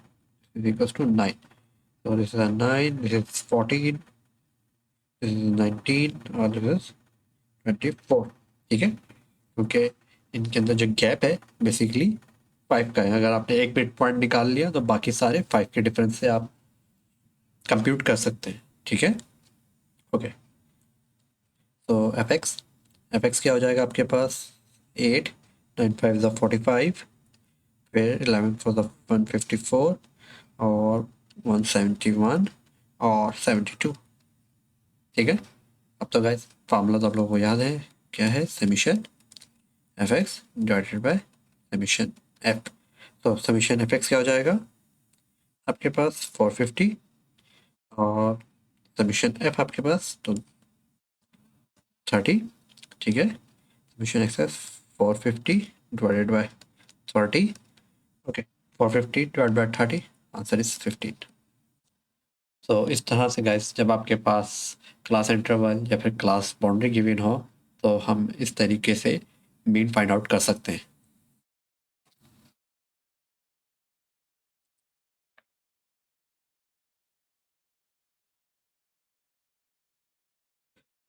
is equals to 9। So this is a 9, this is 14, this is 19 और this is 24, ठीक है। क्योंकि इनके अंदर जो गैप है बेसिकली 5 का है। अगर आपने एक मिड पॉइंट निकाल लिया तो बाकी सारे 5 के डिफरेंस से आप कंप्यूट कर सकते हैं, ठीक है। ओके, तो एफ एक्स क्या हो जाएगा आपके पास, 8, 9 5 ज़ा 45, फिर 11 4 ज़ा 154 और 171 और 72, ठीक है। अब तो गाइस फार्मूला तो आप लोगों को याद है, क्या है, summation f x divided by summation F. तो समीशन एफ एक्स क्या हो जाएगा आपके पास 450, और समीशन एफ आपके पास तो 30, ठीक है। समीशन एक्स है 450 divided by 30, okay. 450 divide by 30, answer is 15। तो इस तरह से गाइस जब आपके पास क्लास इंटरवल या फिर क्लास बाउंड्री गिवन हो, तो हम इस तरीके से मीन फाइंड आउट कर सकते हैं।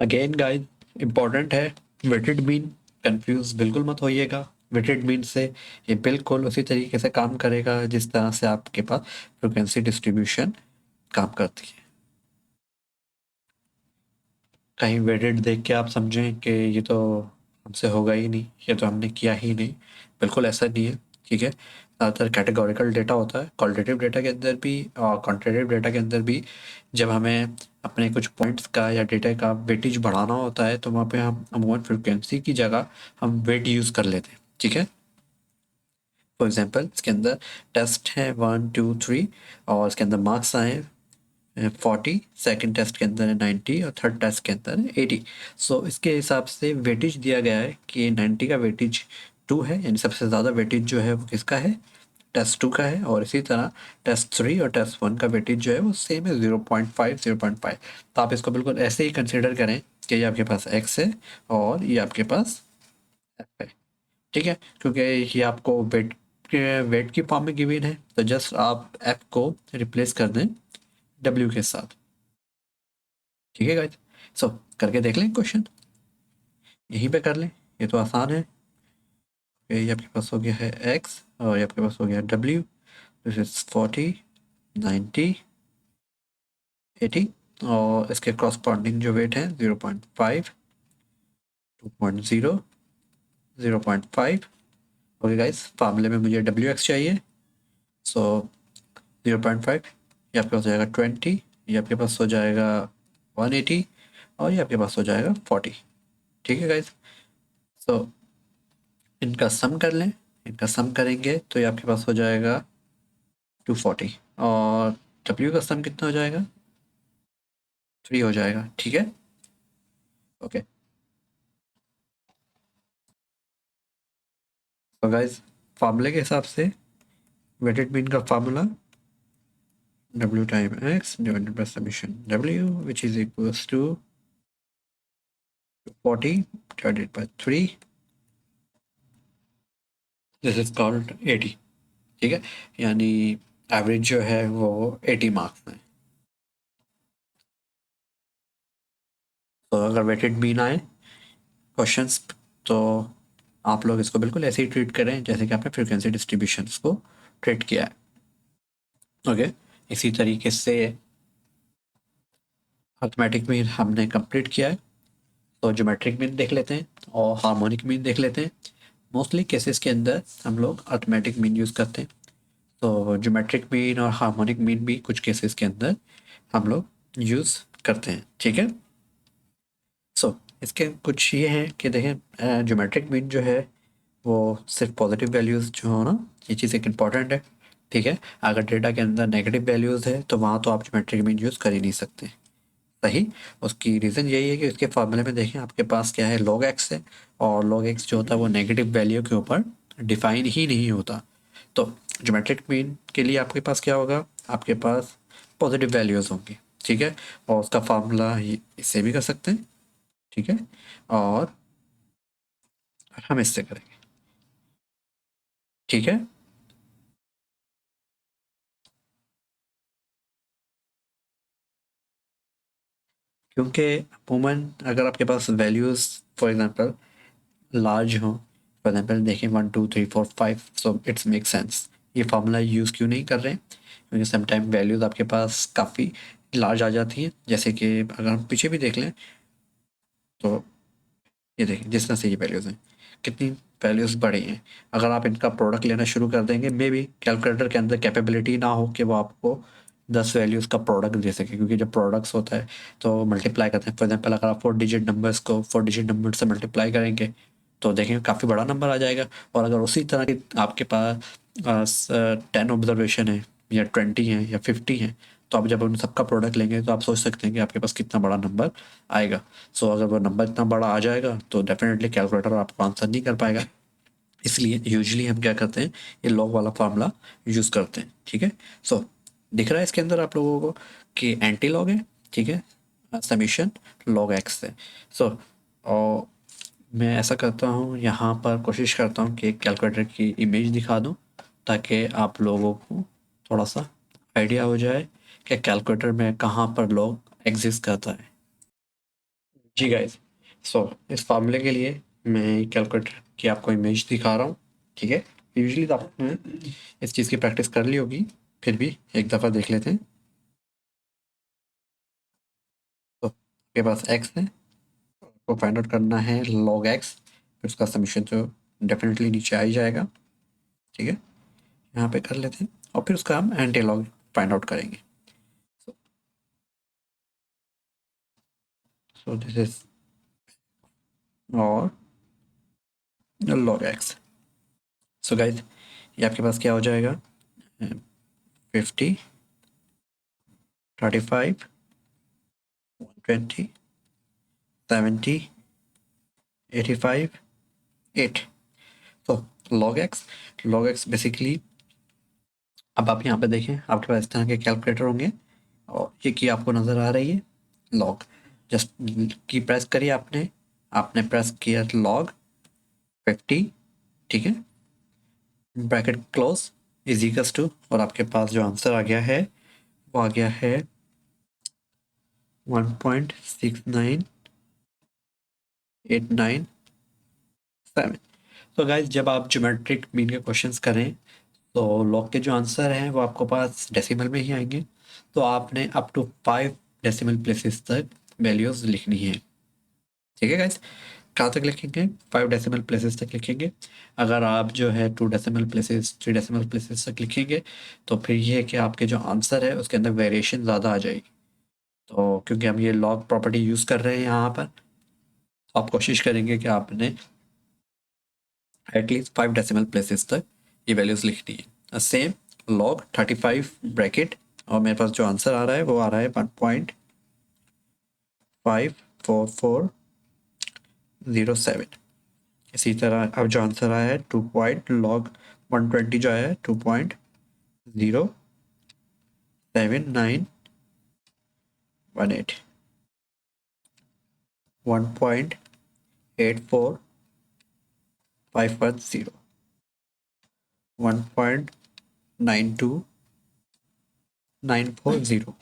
अगेन गाइस इम्पोर्टेंट है, वेटेड मीन कंफ्यूज बिल्कुल मत होइएगा। वेटेड मीन से ये बिल्कुल उसी तरीके से काम करेगा जिस तरह से आपके पास फ्रिक्वेंसी डिस्ट्रीब्यूशन काम करती है। कहीं वेटेड देख के आप समझें कि ये तो हमसे होगा ही नहीं, ये तो हमने किया ही नहीं, बिल्कुल ऐसा नहीं है, ठीक है। ज़्यादातर कैटेगोरिकल डेटा होता है, क्वालिटेटिव डेटा के अंदर भी और क्वांटिटेटिव डेटा के अंदर भी। जब हमें अपने कुछ पॉइंट्स का या डेटा का वेटेज बढ़ाना होता है तो वहाँ पे हम अमूमन फ्रिक्वेंसी की जगह हम वेट यूज़ कर लेते हैं, ठीक है। फॉर एग्जांपल इसके अंदर टेस्ट है 1 2 3, और इसके अंदर मार्क्स आए 40, सेकंड टेस्ट के अंदर है 90 और थर्ड टेस्ट के अंदर है 80। सो इसके हिसाब से वेटेज दिया गया है कि 90 का वेटेज 2 है, यानी सबसे ज़्यादा वेटेज जो है वो किसका है, टेस्ट 2 का है। और इसी तरह टेस्ट 3 और टेस्ट 1 का वेटेज जो है वो सेम है, 0.5 0.5। तो आप इसको बिल्कुल ऐसे ही कंसिडर करें कि ये आपके पास एक्स है और ये आपके पास एफ है, ठीक है। क्योंकि ये आपको वेट की फॉर्म में गिवन है, तो जस्ट आप एफ को रिप्लेस कर दें डब्ल्यू के साथ, ठीक है गाइस। सो करके देख लें क्वेश्चन, यहीं पे कर लें, ये तो आसान है। ये आपके पास हो गया है एक्स और ये आपके पास हो गया डब्ल्यू, दिस इज 40, 90, 80, और इसके क्रॉसपॉन्डिंग जो वेट है 0.5, 2.0, 0.5। ओके गाइस, फार्मूले में मुझे डब्ल्यू एक्स चाहिए। सो 0.5, ये आपके पास हो जाएगा 20, ये आपके पास हो जाएगा 180, और ये आपके पास हो जाएगा 40, ठीक है गाइस। सो इनका सम कर लें, इनका सम करेंगे तो ये आपके पास हो जाएगा 240, और डब्ल्यू का सम कितना हो जाएगा, 3 हो जाएगा, ठीक है। ओके। तो गाइस फार्मूले के हिसाब से वेटेड मीन का फार्मूला w टाइम x डिवाइडेड बाय summation w which is equals to 40 divided by 3, this is called 80। ठीक है, यानी एवरेज जो है वो 80 मार्क्स में। तो अगर वेटेड मीन आए क्वेश्चंस तो आप लोग इसको बिल्कुल ऐसे ही ट्रीट करें जैसे कि आपने फ्रीक्वेंसी डिस्ट्रीब्यूशन को ट्रीट किया है। ओके, इसी तरीके से अर्थमेटिक मीन हमने कंप्लीट किया है। तो ज्योमेट्रिक मीन देख लेते हैं और हार्मोनिक मीन देख लेते हैं। मोस्टली केसेस के अंदर हम लोग अर्थमेटिक मीन यूज़ करते हैं। तो ज्योमेट्रिक मीन और हार्मोनिक मीन भी कुछ केसेस के अंदर हम लोग यूज़ करते हैं। ठीक है, सो इसके कुछ ये हैं कि देखें ज्योमेट्रिक मीन जो है वो सिर्फ पॉजिटिव वैल्यूज़ जो हो ना, ये चीज़ एक इम्पॉर्टेंट है। ठीक है, अगर डेटा के अंदर नेगेटिव वैल्यूज़ है तो वहाँ तो आप ज्योमेट्रिक मीन यूज़ कर ही नहीं सकते। सही, उसकी रीज़न यही है कि इसके फार्मूले में देखें आपके पास क्या है, log x है, और log x जो होता है वो नेगेटिव वैल्यू के ऊपर डिफाइन ही नहीं होता। तो ज्योमेट्रिक मीन के लिए आपके पास क्या होगा, आपके पास पॉजिटिव वैल्यूज़ होंगी। ठीक है, और उसका फार्मूला इससे भी कर सकते हैं। ठीक है, और हम इससे करेंगे। ठीक है, क्योंकि अमूमन अगर आपके पास वैल्यूज़ फॉर एग्जांपल लार्ज हों, फॉर एग्जांपल देखें 1 2 3 4 5, सो इट्स मेक सेंस। ये फार्मूला यूज़ क्यों नहीं कर रहे हैं, क्योंकि समटाइम वैल्यूज़ आपके पास काफ़ी लार्ज आ जाती हैं। जैसे कि अगर हम पीछे भी देख लें तो ये देखें जिस तरह से ये वैल्यूज़ हैं, कितनी वैल्यूज़ बड़ी हैं। अगर आप इनका प्रोडक्ट लेना शुरू कर देंगे, मे बी कैलकुलेटर के अंदर कैपेबिलिटी ना हो कि वो आपको 10 वैल्यूज़ का प्रोडक्ट दे सके, क्योंकि जब प्रोडक्ट्स होता है तो मल्टीप्लाई करते हैं। फॉर एग्जांपल अगर आप 4 डिजिट नंबर्स को 4 डिजिट नंबर से मल्टीप्लाई करेंगे तो देखेंगे काफ़ी बड़ा नंबर आ जाएगा। और अगर उसी तरह की आपके पास 10 ऑब्जर्वेशन है या 20 हैं या 50 हैं, तो आप जब उन सबका प्रोडक्ट लेंगे तो आप सोच सकते हैं कि आपके पास कितना बड़ा नंबर आएगा। सो अगर वो नंबर इतना बड़ा आ जाएगा तो डेफिनेटली कैलकुलेटर आपको आंसर नहीं कर पाएगा। इसलिए यूजुअली हम क्या करते हैं, ये लॉग वाला फार्मूला यूज़ करते हैं। ठीक है, सो दिख रहा है इसके अंदर आप लोगों को कि एंटी लॉग है। ठीक है, समीशन लॉग एक्स है। सो और मैं ऐसा करता हूँ, यहाँ पर कोशिश करता हूँ कि कैलकुलेटर की इमेज दिखा दूँ ताकि आप लोगों को थोड़ा सा आइडिया हो जाए कि कैलकुलेटर में कहाँ पर लॉग एग्जिस्ट करता है। जी गाइस, सो इस फार्मूले के लिए मैं कैलकुलेटर की आपको इमेज दिखा रहा हूँ। ठीक है, यूजुअली तो आपने इस चीज़ की प्रैक्टिस कर ली होगी, फिर भी एक दफ़ा देख लेते हैं। तो आपके पास एक्स है, को फाइंड आउट करना है log x, फिर उसका समीशन तो डेफिनेटली नीचे आ ही जाएगा। ठीक है, यहाँ पे कर लेते हैं और फिर उसका हम एंटी लॉग फाइंड आउट करेंगे। सो दिस इज और log x। सो गाइज ये आपके पास क्या हो जाएगा, 50 35 120 70 85 8। तो log x बेसिकली, अब आप यहाँ पे देखें आपके पास इस तरह के कैलकुलेटर होंगे और ये की आपको नज़र आ रही है लॉग, जस्ट की प्रेस करिए आपने, आपने प्रेस किया log 50। ठीक है, bracket close is equals to, और आपके पास जो आंसर आ गया है वो आ गया है 1.69897। तो गाइज जब आप ज्योमेट्रिक मीन के क्वेश्चंस करें तो लॉग के जो आंसर हैं वो आपको पास डेसिमल में ही आएंगे। तो आपने अप टू 5 डेसिमल प्लेसेस तक वैल्यूज़ लिखनी है। ठीक है गाइज, कहाँ तक लिखेंगे, 5 डेसिमल प्लेसेस तक लिखेंगे। अगर आप जो है 2 डेसिमल प्लेसेस 3 डेसिमल प्लेसेस तक लिखेंगे तो फिर ये है कि आपके जो आंसर है उसके अंदर वेरिएशन ज़्यादा आ जाएगी। तो क्योंकि हम ये लॉग प्रॉपर्टी यूज़ कर रहे हैं यहाँ पर, तो आप कोशिश करेंगे कि आपने एटलीस्ट 5 डेसिमल प्लेसेस तक ये वैल्यूज़ लिखनी है। सेम लॉग 35 ब्रैकेट, और मेरे पास जो आंसर आ रहा है वो आ रहा है 1.54407। इसी तरह अब जो आंसर आया है 2 पॉइंट लॉग 120 जो आया है 2.07918 1.84510 1.92940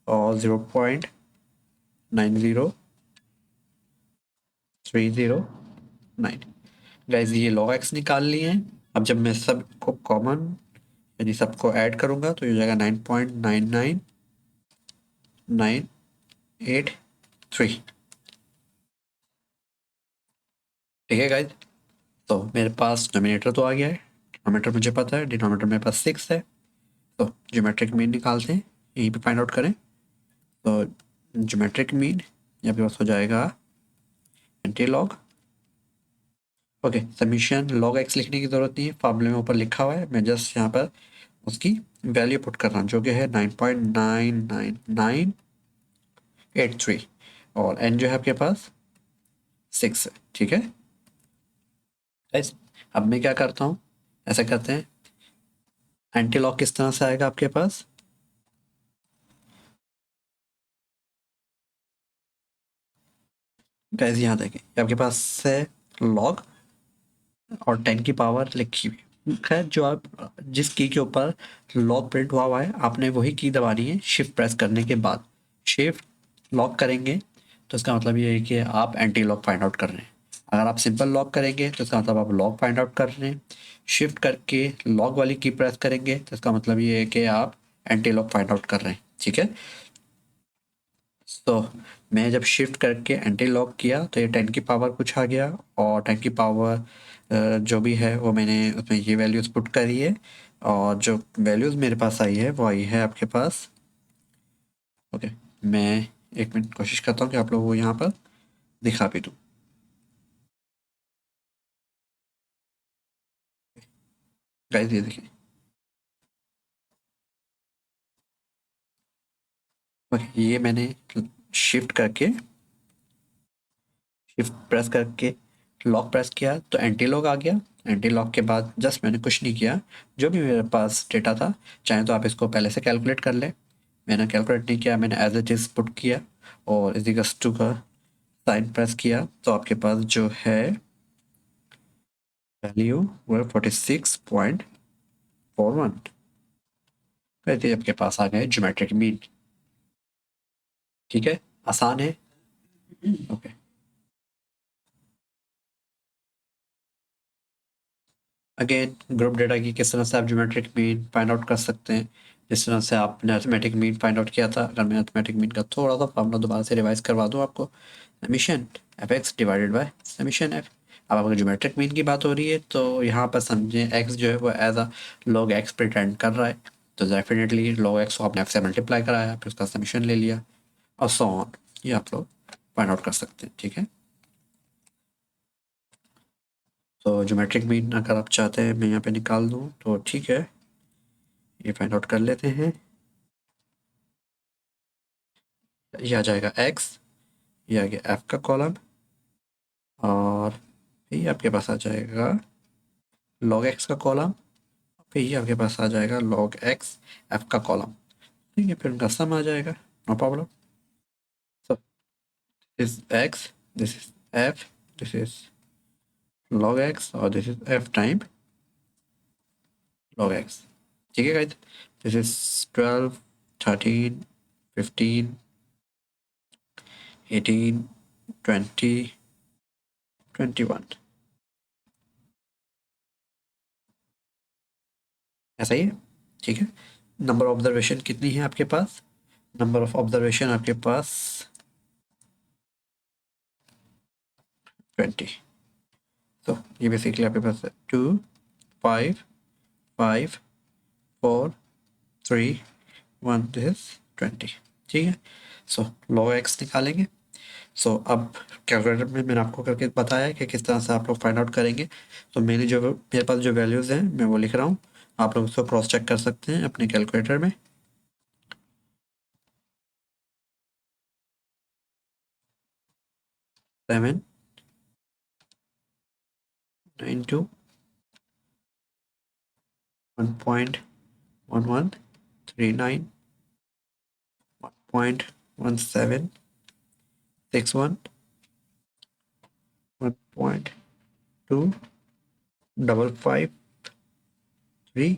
और 0.90309। गाइज ये लॉग एक्स निकाल लिए हैं। अब जब मैं सबको कॉमन यानी सबको ऐड करूंगा तो ये हो जाएगा 9.99983। ठीक है गाइज, तो मेरे पास नोमिनेटर तो आ गया है, डिनोमिनेटर मुझे पता है, डिनोमिनेटर मेरे पास 6 है। तो ज्योमेट्रिक मीन निकालते हैं, यहीं पे फाइंड आउट करें। तो ज्योमेट्रिक मीन यहाँ पे पास हो जाएगा anti log. Okay, summation log x लिखने की जरूरत नहीं है, फार्मूले में ऊपर लिखा हुआ है, मैं जस्ट यहाँ पर उसकी वैल्यू पुट कर रहा हूँ जो कि है 9.99983 और एन जो है आपके पास 6 है। ठीक है गाइस, अब मैं क्या करता हूँ, ऐसा करते हैं, एंटी लॉग किस तरह से आएगा आपके पास। गाइस यहाँ देखें, आपके पास है लॉग और 10 की पावर लिखी हुई। खैर, जो आप जिस की के ऊपर लॉक प्रिंट हुआ है आपने वही की दबानी है शिफ्ट प्रेस करने के बाद। शिफ्ट लॉक करेंगे तो इसका मतलब ये है कि आप एंटी लॉक फाइंड आउट कर रहे हैं। अगर आप सिंपल लॉक करेंगे तो इसका मतलब आप लॉक फाइंड आउट कर रहे हैं। शिफ्ट करके लॉक वाली की प्रेस करेंगे तो इसका मतलब ये है कि आप एंटी लॉक फाइंड आउट कर रहे हैं। ठीक है, तो मैं जब शिफ्ट करके एंटी लॉक किया तो ये 10 की पावर कुछ आ गया और 10 की पावर जो भी है वो मैंने उसमें ये वैल्यूज़ पुट करी है और जो वैल्यूज़ मेरे पास आई है वो आई है आपके पास। ओके, मैं एक मिनट कोशिश करता हूँ कि आप लोगों को यहाँ पर दिखा भी दूँ। गाइस ये देखिए, ओके ये मैंने शिफ्ट करके शिफ्ट प्रेस करके लॉक प्रेस किया तो एंटी लॉक आ गया। एंटी लॉक के बाद जस्ट मैंने कुछ नहीं किया, जो भी मेरे पास डेटा था, चाहे तो आप इसको पहले से कैलकुलेट कर लें, मैंने कैलकुलेट नहीं किया, मैंने एज इट इज़ पुट किया और इजिकल्स टू का साइन प्रेस किया तो आपके पास जो है वैल्यू वो 46.41। कहते आपके पास आ गए ज्योमेट्रिक मीन। ठीक है, आसान है। ओके, अगेन ग्रुप डेटा की किस तरह से आप ज्योमेट्रिक मीन फाइंड आउट कर सकते हैं, जिस तरह से आपने अर्थमेटिक मीन फाइंड आउट किया था। अगर मैं अर्थमेटिक मीन का थोड़ा सा फॉर्मूला दोबारा से रिवाइज करवा दूँ आपको, summation f x divided by summation F. अब अगर ज्योमेट्रिक मीन की बात हो रही है तो यहाँ पर समझें एक्स जो है वो as a log x pretend कर रहा है, तो डेफिनेटली लॉग एक्स को आपने एफ से मल्टीप्लाई कराया, फिर उसका समीशन ले लिया और सो ऑन, ये आप लोग फाइंड आउट कर सकते हैं। ठीक है, तो ज्योमेट्रिक मीन अगर आप चाहते हैं मैं यहाँ पे निकाल दूँ तो ठीक है, ये फाइंड आउट कर लेते हैं। ये आ जाएगा एक्स, ये आ गया एफ का कॉलम और ये आपके पास आ जाएगा लॉग एक्स का कॉलम, फिर ये आपके पास आ जाएगा लॉग एक्स एफ का कॉलम। ठीक है, फिर उनका सम आ जाएगा, no problem. So this x, this is f, this is log x और this is f time log x। ठीक है गाइस, दिस इज 12 13 15 18 20 21। ऐसा ही है। ठीक है, नंबर ऑब्जर्वेशन कितनी है आपके पास, नंबर ऑफ ऑब्जर्वेशन आपके पास 20। तो ये बेसिकली आपके पास है 2 5 5 4 3 1, दिस इज 20। ठीक है, सो log x निकालेंगे। सो अब कैलकुलेटर में मैंने आपको करके बताया कि किस तरह से आप लोग फाइंड आउट करेंगे। तो मेरे पास जो वैल्यूज़ हैं मैं वो लिख रहा हूँ, आप लोग उसको क्रॉस चेक कर सकते हैं अपने कैलकुलेटर में। 7 92 1.1139 1.1761 1.2553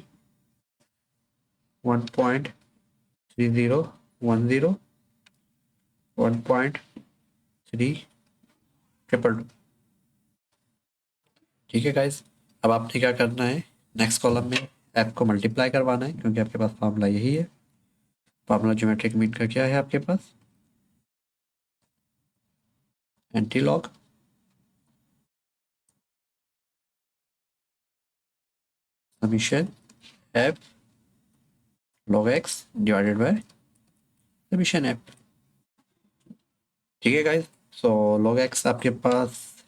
1.3010 1.3222। ठीक है गाइस, अब आपने क्या करना है, नेक्स्ट कॉलम में ऐप को मल्टीप्लाई करवाना है, क्योंकि आपके पास फार्मूला यही है। फार्मूला ज्योमेट्रिक मीन का क्या है आपके पास, anti log summation f log x divided by summation f. ठीक है गाइस, सो लॉग एक्स आपके पास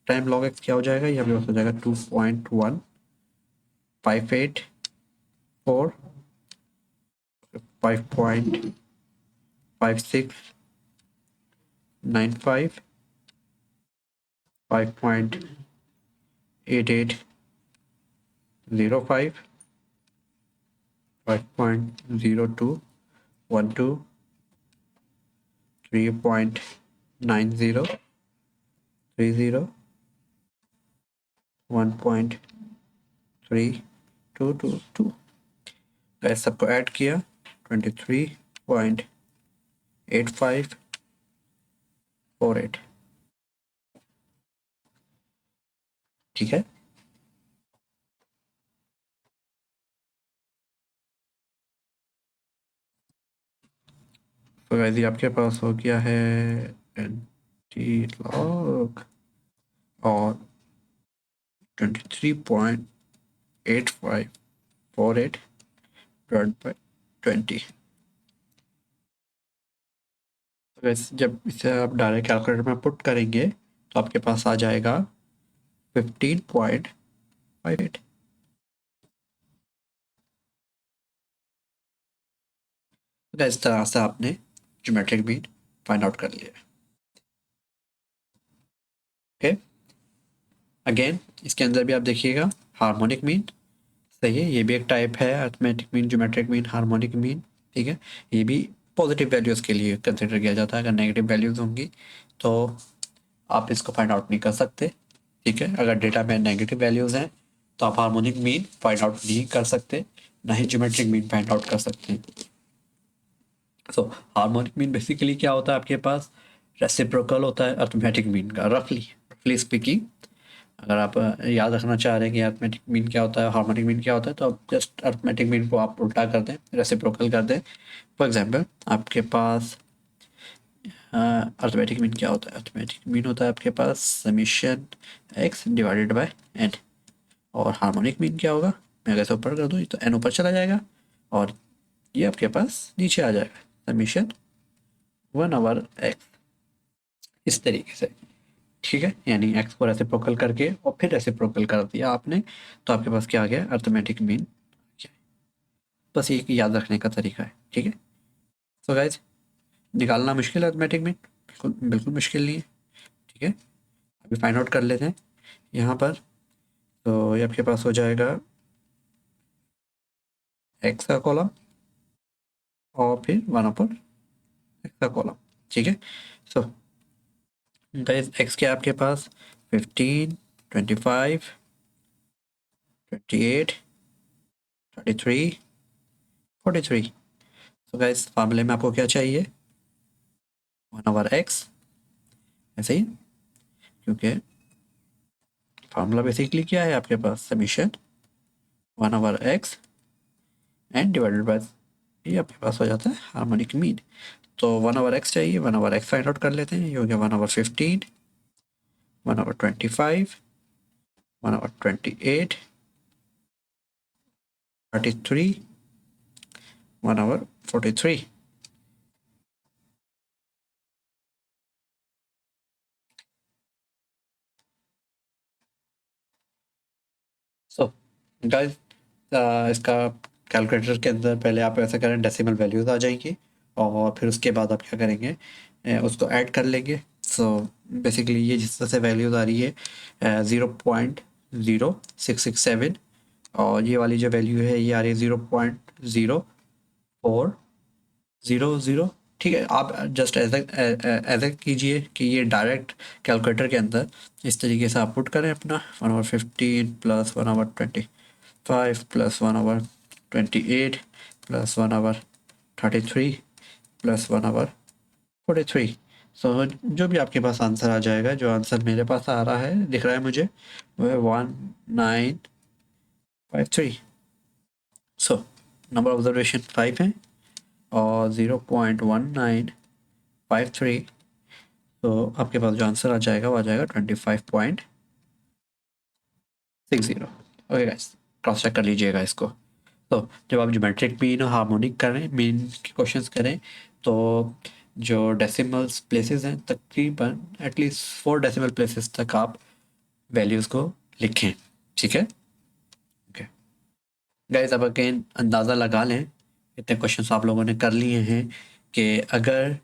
टाइम लॉग एक्स क्या हो जाएगा, ये आपके पास हो जाएगा 2.1584 5.5695 5.8805 5.0212 3.9030 1.3222। गाइस सबको ऐड किया 23.8548। ठीक है, तो गाइस ये आपके पास हो गया है एंटी लॉग और 23.8548 डिवाइड बाय 20। तो गाइस जब इसे आप डायरेक्ट कैलकुलेटर में पुट करेंगे तो आपके पास आ जाएगा 15.58। तो इस तरह से आपने ज्योमेट्रिक मीन फाइंड आउट कर लिया। ओके, अगेन इसके अंदर भी आप देखिएगा हार्मोनिक मीन, सही है, ये भी एक टाइप है arithmetic mean, geometric mean, harmonic mean. ठीक है, ये भी पॉजिटिव वैल्यूज़ के लिए कंसिडर किया जाता है, अगर नेगेटिव वैल्यूज़ होंगी तो आप इसको फाइंड आउट नहीं कर सकते। ठीक है, अगर डेटा में नेगेटिव वैल्यूज़ हैं तो आप हार्मोनिक मीन फाइंड आउट नहीं कर सकते, ना ही ज्योमेट्रिक मीन फाइंड आउट कर सकते हैं। सो हार्मोनिक मीन बेसिकली क्या होता है आपके पास, रेसिप्रोकल होता है अर्थमेटिक मीन का, रफली स्पीकिंग। अगर आप याद रखना चाह रहे हैं कि अर्थमेटिक मीन क्या होता है, हार्मोनिक मीन क्या होता है, तो आप जस्ट अर्थमेटिक मीन को आप उल्टा कर दें, रेसिप्रोकल कर दें। फॉर एग्जांपल आपके पास अर्थमेटिक मीन क्या होता है, अर्थमेटिक मीन होता है आपके पास summation x divided by n. और हार्मोनिक मीन क्या होगा, मैं अगर इसे ऊपर कर दूँ तो एन ऊपर चला जाएगा और ये आपके पास नीचे आ जाएगा समीशन 1/x, इस तरीके से। ठीक है, यानी एक्स को रेसिप्रोकल करके और फिर रेसिप्रोकल कर दिया आपने, तो आपके पास क्या आ गया, अर्थमेटिक मीन। बस ये याद रखने का तरीका है। ठीक है, तो गाइज निकालना मुश्किल है अर्थमेटिक मीन, बिल्कुल बिल्कुल मुश्किल नहीं है। ठीक है, अभी फाइंड आउट कर लेते हैं यहाँ पर। तो ये आपके पास हो जाएगा एक्स का कॉलम और फिर 1/x का कॉलम। ठीक है, सो गाइज एक्स के आपके पास 15 25 28 33 43। तो गाइज फार्मूले में आपको क्या चाहिए, 1/x, ऐसे ही, क्योंकि फार्मूला बेसिकली क्या है आपके पास, summation 1/x and divided by, ये आपके पास हो जाता है हार्मोनिक मीन। तो 1/x चाहिए, 1/x फाइंड आउट कर लेते हैं, ये हो गया 1/15 1/25 1/28 33 1/43। सो गाइस इसका कैलकुलेटर के अंदर पहले आप ऐसा करें, डेसिमल वैल्यूज़ आ जाएंगी और फिर उसके बाद आप क्या करेंगे, उसको ऐड कर लेंगे। सो बेसिकली ये जिस तरह से वैल्यूज़ आ रही है 0.0 0.0667 और ये वाली जो वैल्यू है ये आ रही है 0.0400। ठीक है, आप जस्ट ऐसा कीजिए कि ये डायरेक्ट कैलकुलेटर के अंदर इस तरीके से आप पुट करें अपना 1/15 प्लस 1/25 प्लस 1/28 प्लस 1/33 प्लस 1/43। सो जो भी आपके पास आंसर आ जाएगा, जो आंसर मेरे पास आ रहा है दिख रहा है मुझे, वो है 1953। सो नंबर ऑब्जर्वेशन 5 है और 0.1953। तो आपके पास जो आंसर आ जाएगा वो आ जाएगा 25.60। ओके गाइस, क्रॉस चेक कर लीजिएगा इसको। तो जब आप ज्योमेट्रिक मीन और हार्मोनिक करें, मीन के क्वेश्चंस करें, तो जो डेसिमल्स प्लेसेस हैं तकरीबन एटलीस्ट 4 डेसिमल प्लेसेस तक आप वैल्यूज़ को लिखें। ठीक है, ओके गाइस, अब अगेन अंदाज़ा लगा लें, इतने क्वेश्चंस आप लोगों ने कर लिए हैं कि अगर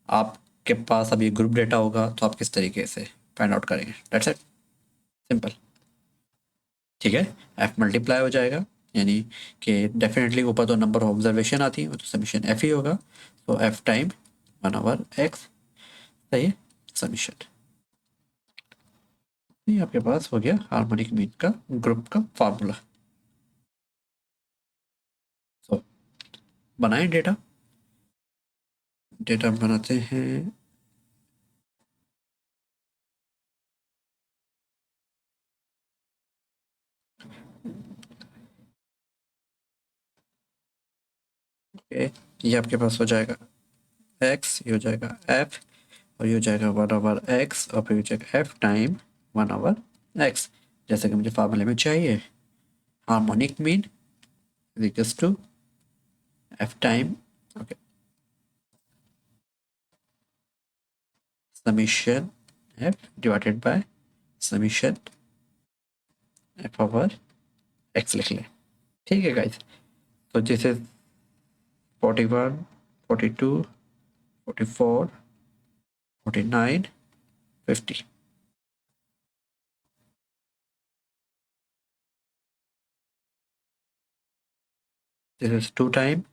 आपके पास अब ये ग्रुप डेटा होगा तो आप किस तरीके से फाइंड आउट करेंगे। That's it, simple. ठीक है, एफ मल्टीप्लाई हो जाएगा, यानी कि डेफिनेटली ऊपर तो नंबर ऑफ ऑब्जर्वेशन आती है तो समीशन एफ ही होगा। तो एफ टाइम 1/x, सही है, समीशन। ये आपके पास हो गया हार्मोनिक मीन का ग्रुप का फार्मूला। तो बनाएं डेटा, डेटा बनाते हैं। ओके, ये आपके पास हो जाएगा x, ये हो जाएगा f, और ये हो जाएगा 1/x, और फिर हो जाएगा f टाइम 1/x, जैसे कि मुझे फार्मूले में चाहिए। Harmonic mean equals to f time, okay, summation f divided by summation f/x लिख लें। ठीक है गाइस, तो this is 41, 42, 44, 49, 50। This is 2 time,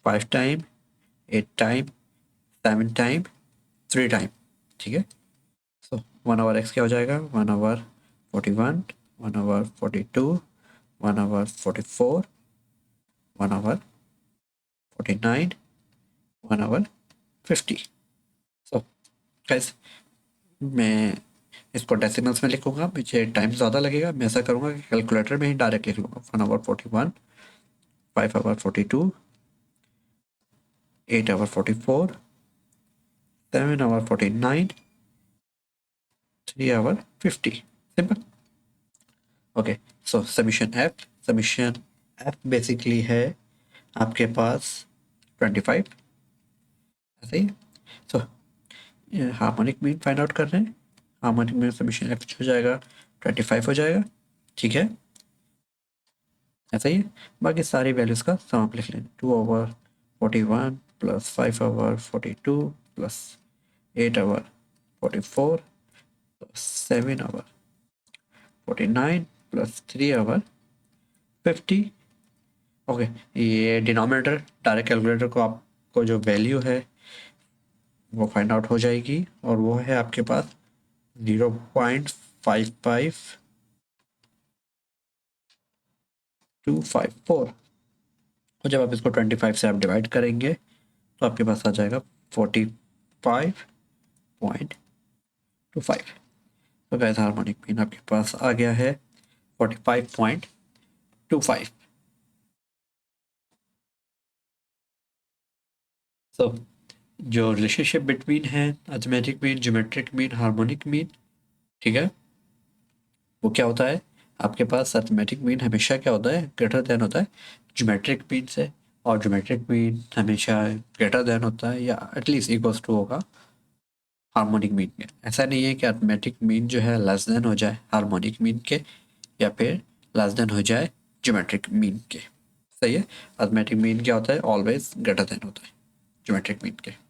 5 time, 8 time, 7 time, 3 time। ठीक है, सो 1/x क्या हो जाएगा, 1/41, 1/42, 1/44, 1/49, 1/50। सो गाइस, मैं इसको डेसिमल्स में लिखूंगा, मुझे टाइम ज़्यादा लगेगा, मैं ऐसा करूँगा कि कैलकुलेटर में ही डायरेक्ट लिख लूँगा। 1/41, 5/42, 8/44, 7/49, 3/50। सिंपल। ओके, सो समीशन एफ बेसिकली है आपके पास 25, ऐसे ही। सो हार्मोनिक मीन फाइंड आउट कर रहे हैं, हार्मोनिक मीन समीशन एफ हो जाएगा 25 हो जाएगा। ठीक है, ऐसा ही है। बाकी सारी वैल्यूज़ का सम आप लिख लें, 2/41 plus 5/42 plus 8/44 plus 7/49 plus 3/50। Okay, ये डिनोमिनेटर डायरेक्ट कैलकुलेटर को आपको जो वैल्यू है वो फाइंड आउट हो जाएगी, और वो है आपके पास 0.55254। और जब आप इसको 25 से आप डिवाइड करेंगे तो आपके पास आ जाएगा 45.25। तो गाइस, हार्मोनिक मीन आपके पास आ गया है 45.25। सो जो रिलेशनशिप बिटवीन है arithmetic mean, geometric mean, harmonic mean, ठीक है, वो क्या होता है आपके पास। अर्थमेटिक मीन हमेशा क्या होता है, ग्रेटर देन होता है ज्योमेट्रिक मीन से, और ज्योमेट्रिक मीन हमेशा ग्रेटर देन होता है या एटलीस्ट इक्वल्स टू होगा हार्मोनिक मीन के। ऐसा नहीं है कि अर्थमेटिक मीन जो है लेस देन हो जाए हार्मोनिक मीन के, या फिर लेस देन हो जाए ज्योमेट्रिक मीन के। सही है, अर्थमेटिक मीन क्या होता है, ऑलवेज ग्रेटर देन होता है ज्योमेट्रिक मीन के।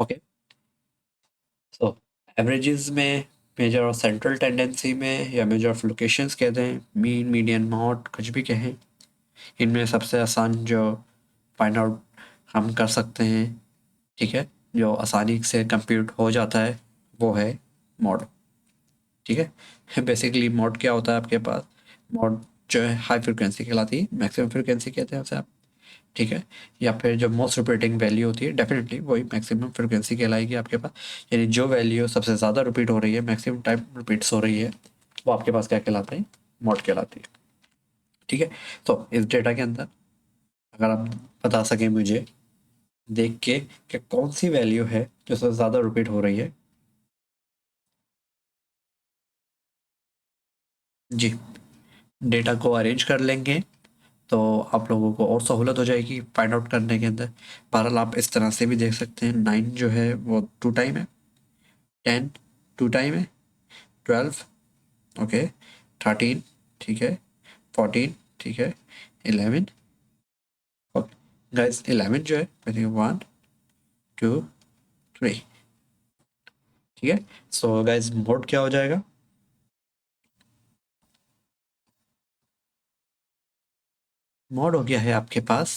ओके, सो एवरेजेस में मेजर ऑफ सेंट्रल टेंडेंसी में या मेजर ऑफ लोकेशंस कहते हैं, मीन, मीडियन, मॉड, कुछ भी कहें। इनमें सबसे आसान जो फाइंड आउट हम कर सकते हैं, ठीक है, जो आसानी से कंप्यूट हो जाता है, वो है मॉड। ठीक है बेसिकली मॉड क्या होता है आपके पास? मॉड जो है हाई फ्रिक्वेंसी कहलाती है, मैक्सिमम फ्रिक्वेंसी कहते हैं उसे आप। ठीक है, या फिर जो मोस्ट रिपीटिंग वैल्यू होती है, डेफिनेटली वही मैक्सिमम फ्रिक्वेंसी कहलाएगी आपके पास। यानी जो वैल्यू सबसे ज़्यादा रिपीट हो रही है, मैक्सिमम टाइम रिपीट्स हो रही है, वो आपके पास क्या कहलाते हैं? मॉड कहलाती है। ठीक है, तो इस डेटा के अंदर अगर आप बता सकें मुझे देख के कि कौन सी वैल्यू है जो सबसे ज़्यादा रिपीट हो रही है। जी, डेटा को अरेंज कर लेंगे तो आप लोगों को और सहूलत हो जाएगी फाइंड आउट करने के अंदर। बहरहाल आप इस तरह से भी देख सकते हैं, 9 जो है वो 2 टाइम है, 10 2 टाइम है, 12 ओके, 13 ठीक है, 14 ठीक है, 11 ओके गाइस, 11 जो है आई थिंक 1 2 3। ठीक है, सो गाइस मोड क्या हो जाएगा? मोड हो गया है आपके पास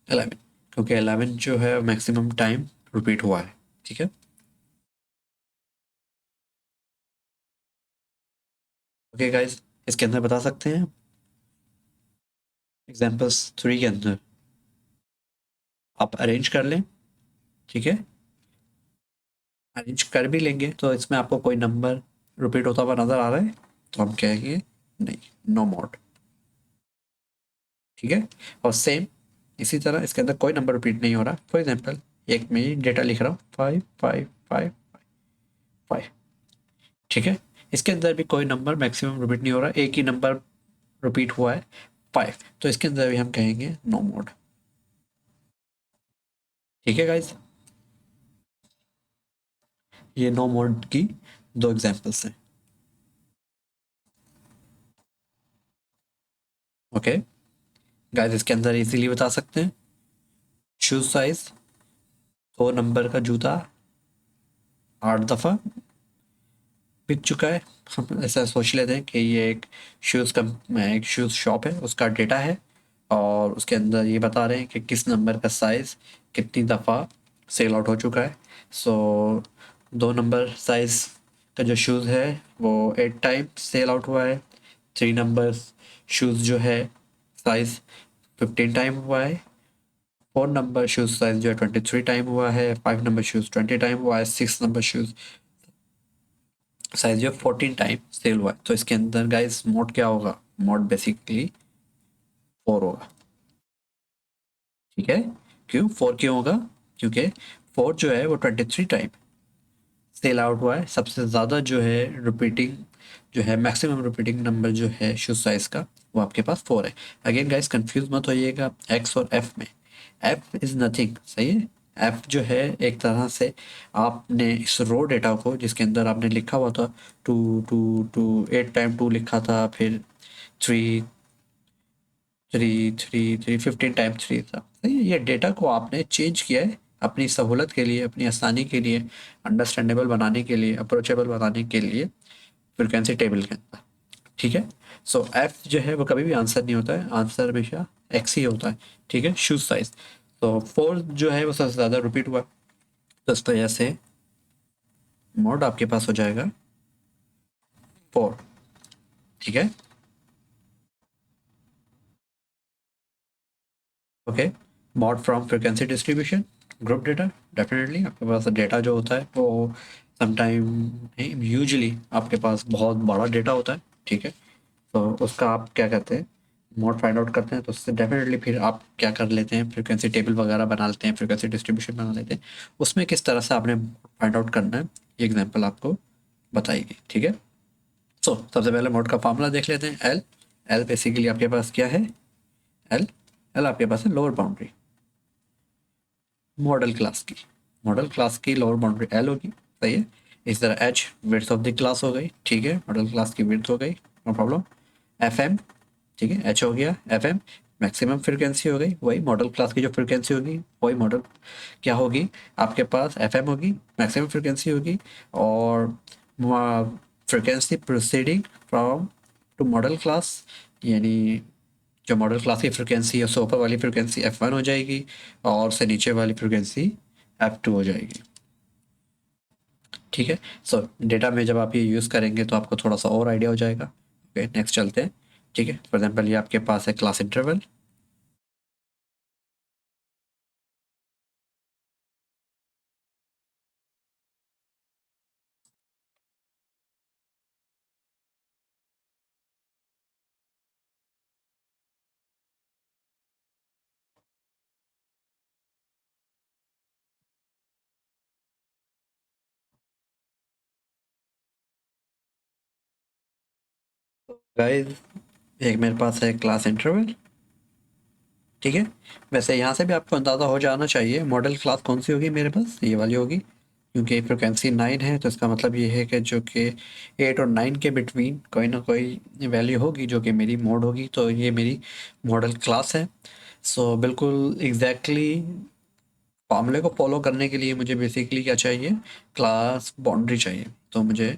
11, क्योंकि 11 जो है मैक्सिमम टाइम रिपीट हुआ है। ठीक है, ओके गाइस, इसके अंदर बता सकते हैं एग्जांपल्स 3 के अंदर आप अरेंज कर लें। ठीक है, अरेंज कर भी लेंगे तो इसमें आपको कोई नंबर रिपीट होता हुआ नज़र आ रहा है, तो हम कहेंगे नहीं, नो मोड। ठीक है, और सेम इसी तरह इसके अंदर कोई नंबर रिपीट नहीं हो रहा। फॉर एग्जांपल एक मैं डेटा लिख रहा हूँ 5 5 5 5। ठीक है, इसके अंदर भी कोई नंबर मैक्सिमम रिपीट नहीं हो रहा, एक ही नंबर रिपीट हुआ है 5, तो इसके अंदर भी हम कहेंगे नो मोड। ठीक है गाइज, ये नो मोड की 2 एग्जांपल्स हैं। ओके गाइज, इसके अंदर इजीली बता सकते हैं शूज साइज, 2 नंबर का जूता 8 दफ़ा बिक चुका है। हम ऐसा सोच लेते हैं कि ये एक शूज़ शॉप है, उसका डेटा है, और उसके अंदर ये बता रहे हैं कि किस नंबर का साइज़ कितनी दफ़ा सेल आउट हो चुका है। सो 2 नंबर साइज़ का जो शूज़ है वो 8 टाइम सेल आउट हुआ है। 3 नंबर शूज़ जो है साइज़ 15 टाइम हुआ है। 4 नंबर शूज़ साइज़ जो है 23 टाइम हुआ है। 5 नंबर शूज़ 20 टाइम हुआ है। 6 नंबर शूज़ साइज जो 14 टाइम सेल हुआ है। तो इसके अंदर गाइस मोड क्या होगा? मोड बेसिकली 4 होगा। ठीक है, क्यों 4 क्यों होगा? क्योंकि 4 जो है वो 23 टाइम सेल आउट हुआ है। सबसे ज़्यादा जो है रिपीटिंग जो है मैक्सिमम रिपीटिंग नंबर जो है शूज साइज का, वो आपके पास 4 है। अगेन गाइस कंफ्यूज मत होइएगा एक्स और एफ में। एफ इज़ नथिंग, सही है। एफ जो है एक तरह से आपने इस रो डेटा को जिसके अंदर आपने लिखा हुआ था टू टू टू 8 टाइम 2 लिखा था, फिर 3 3 15 टाइम 3 था, सही है। ये डेटा को आपने चेंज किया है अपनी सहूलत के लिए, अपनी आसानी के लिए, अंडरस्टैंडेबल बनाने के लिए, अप्रोचेबल बनाने के लिए फ्रीक्वेंसी टेबल के अंदर। ठीक है, सो एफ जो है वो कभी भी आंसर नहीं होता है, आंसर हमेशा एक्स ही होता है। ठीक है, शूज साइज तो 4 जो है वो सबसे ज़्यादा रिपीट हुआ, तो इस वजह से मोड आपके पास हो जाएगा 4। ठीक है, okay, mod from frequency distribution group data. Definitely आपके पास डेटा जो होता है वो समटाइम नहीं, यूजुअली आपके पास बहुत बड़ा डेटा होता है। ठीक है, तो उसका आप क्या कहते हैं, मोड फाइंड आउट करते हैं, तो उससे डेफिनेटली फिर आप क्या कर लेते हैं, फ्रीक्वेंसी टेबल वगैरह बना लेते हैं, फ्रीक्वेंसी डिस्ट्रीब्यूशन बना लेते हैं। उसमें किस तरह से आपने फाइंड आउट करना है, ये एग्जांपल आपको बताएगी। ठीक है, सो सबसे पहले मोड का फार्मूला देख लेते हैं। एल, एल बेसिकली आपके पास क्या है? एल, एल आपके पास है लोअर बाउंड्री मॉडल क्लास की लोअर बाउंड्री एल होगी, सही है। इस तरह H width of the class हो गई। ठीक है, मॉडल क्लास की विड्थ हो गई, नो प्रॉब्लम। एफ एम, ठीक है, एच हो गया एफ एम मैक्सिमम फ्रिक्वेंसी हो गई, वही मॉडल क्लास की जो फ्रिक्वेंसी होगी वही मॉडल क्या होगी आपके पास एफएम होगी, मैक्सिमम फ्रिक्वेंसी होगी। और frequency proceeding from to modal class, यानी जो मॉडल क्लास की फ्रिक्वेंसी है उससे ऊपर वाली फ्रिक्वेंसी F1 हो जाएगी और उससे नीचे वाली फ्रिक्वेंसी F2 हो जाएगी। ठीक है, सो डेटा में जब आप ये यूज़ करेंगे तो आपको थोड़ा सा और आइडिया हो जाएगा। ओके, नेक्स्ट चलते हैं। ठीक है, फॉर एग्जाम्पल ये आपके पास है क्लास इंटरवल। गाइस, एक मेरे पास है क्लास इंटरवल। ठीक है, वैसे यहाँ से भी आपको अंदाज़ा हो जाना चाहिए मॉडल क्लास कौन सी होगी मेरे पास, ये वाली होगी, क्योंकि फ्रिक्वेंसी 9 है तो इसका मतलब ये है कि जो कि 8 और 9 के बिटवीन कोई ना कोई वैल्यू होगी जो कि मेरी मोड होगी, तो ये मेरी मॉडल क्लास है। सो बिल्कुल एग्जैक्टली फॉर्मूले को फॉलो करने के लिए मुझे बेसिकली क्या चाहिए, क्लास बाउंड्री चाहिए। तो मुझे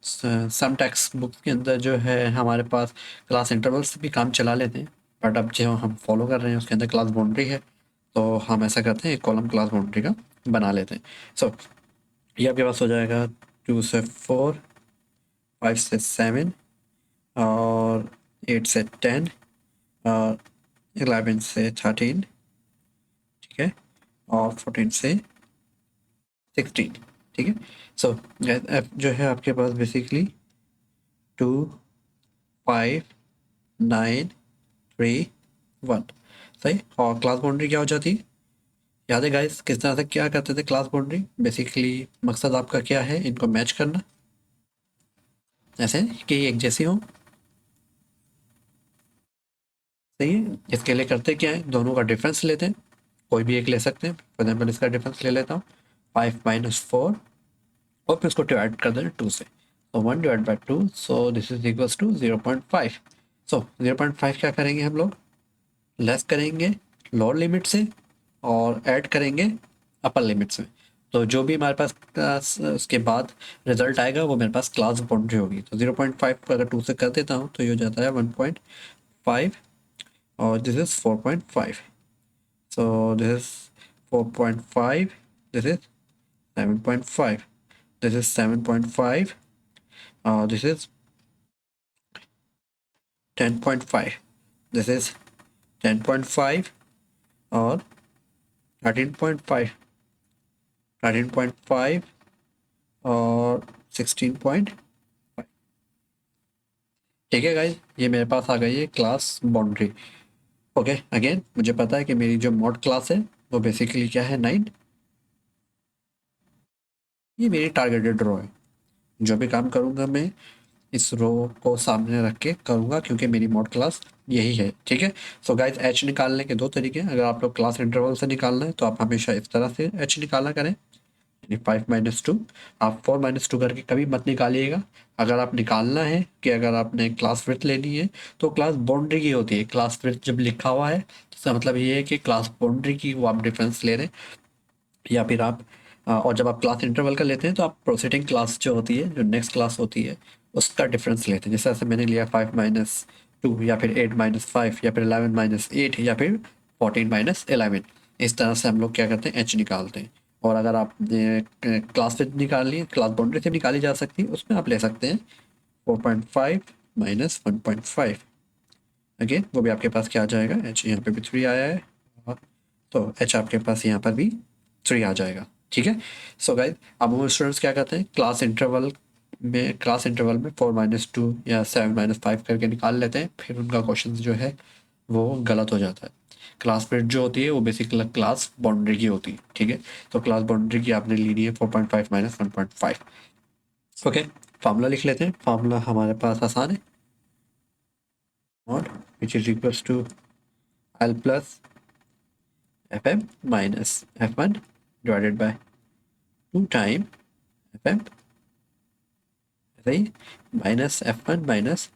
सम टेक्स्ट बुक के अंदर जो है हमारे पास क्लास इंटरवल्स से भी काम चला लेते हैं, बट अब जो हम फॉलो कर रहे हैं उसके अंदर क्लास बाउंड्री है, तो हम ऐसा करते हैं एक कॉलम क्लास बाउंड्री का बना लेते हैं। सो ये आपके पास हो जाएगा 2 से 4, 5 से 7 और 8 से 10 और 11 से 13। ठीक है, और 14 से 16। ठीक है, सो जो है आपके पास बेसिकली 2, 5, 9, 3, 1। सही, और क्लास बाउंड्री क्या हो जाती, याद है गाइस किस तरह से क्या करते थे क्लास बाउंड्री, बेसिकली मकसद आपका क्या है, इनको मैच करना, ऐसे कि ये एक जैसी हो। सही है, इसके लिए करते क्या है, दोनों का डिफरेंस लेते हैं, कोई भी एक ले सकते हैं। फॉर एग्जाम्पल इसका डिफरेंस ले लेता हूँ 5 - 4, और फिर उसको डिवाइड कर दें 2 से, तो 1/2, so this is equals to 0.5। So 0.5 क्या करेंगे हम लोग, लेस करेंगे लोअर लिमिट से और ऐड करेंगे अपर लिमिट्स में, तो जो भी हमारे पास उसके बाद रिजल्ट आएगा वो मेरे पास क्लास बाउंड्री होगी। तो 0.5 को अगर 2 से कर देता हूँ तो ये हो जाता है 1.5, और this is 4.5। So this is 4.5, this is 7.5, this is 7.5, this is 10.5, this is 10.5 और 13.5, 13.5 और 16.5। ठीक है गाइज, ये मेरे पास आ गई है क्लास बाउंड्री। ओके, अगेन मुझे पता है कि मेरी जो मॉड क्लास है वो बेसिकली क्या है, 9। ये मेरी टारगेटेड रो है, जो भी काम करूँगा मैं इस रो को सामने रख के करूँगा, क्योंकि मेरी मॉड क्लास यही है। ठीक है, सो गाइज एच निकालने के दो तरीके हैं, अगर आप लोग क्लास इंटरवल से निकालना है तो आप हमेशा इस तरह से एच निकाला करें, यानी 5 - 2। आप 4 - 2 करके कभी मत निकालिएगा। अगर आप निकालना है कि अगर आपने क्लास विड्थ लेनी है तो क्लास बाउंड्री की होती है, क्लास विड्थ जब लिखा हुआ है तो इसका मतलब ये है कि क्लास बाउंड्री की वो आप डिफरेंस ले रहे हैं, या फिर आप और जब आप क्लास इंटरवल का लेते हैं तो आप प्रोसीडिंग क्लास जो होती है, जो नेक्स्ट क्लास होती है, उसका डिफरेंस लेते हैं। जैसे मैंने लिया 5 - 2 या फिर 8 - 5 या फिर 11 - 8 या फिर 14 - 11, इस तरह से हम लोग क्या करते हैं, एच निकालते हैं। और अगर आप क्लास से निकालनी है, क्लास बाउंड्री से निकाली जा सकती है, उसमें आप ले सकते हैं 4.5 - 1.5। अगेन वो भी आपके पास क्या आ जाएगा, एच यहाँ पे भी 3 आया है, तो एच आपके पास यहाँ पर भी 3 आ जाएगा। ठीक है, सो गाइज अब वो स्टूडेंट्स क्या करते हैं, क्लास इंटरवल में 4 - 2 या 7 - 5 करके निकाल लेते हैं, फिर उनका क्वेश्चन जो है वो गलत हो जाता है। क्लास फिट जो होती है वो बेसिकली क्लास बाउंड्री की होती है। ठीक है, तो क्लास बाउंड्री की आपने लेनी है 4.5 - 1.5। ओके, फार्मूला लिख लेते हैं, फार्मूला हमारे पास आसान है, और which is equals to L plus Fm minus F1 divided by 2 time Fm, सही, माइनस F1 माइनस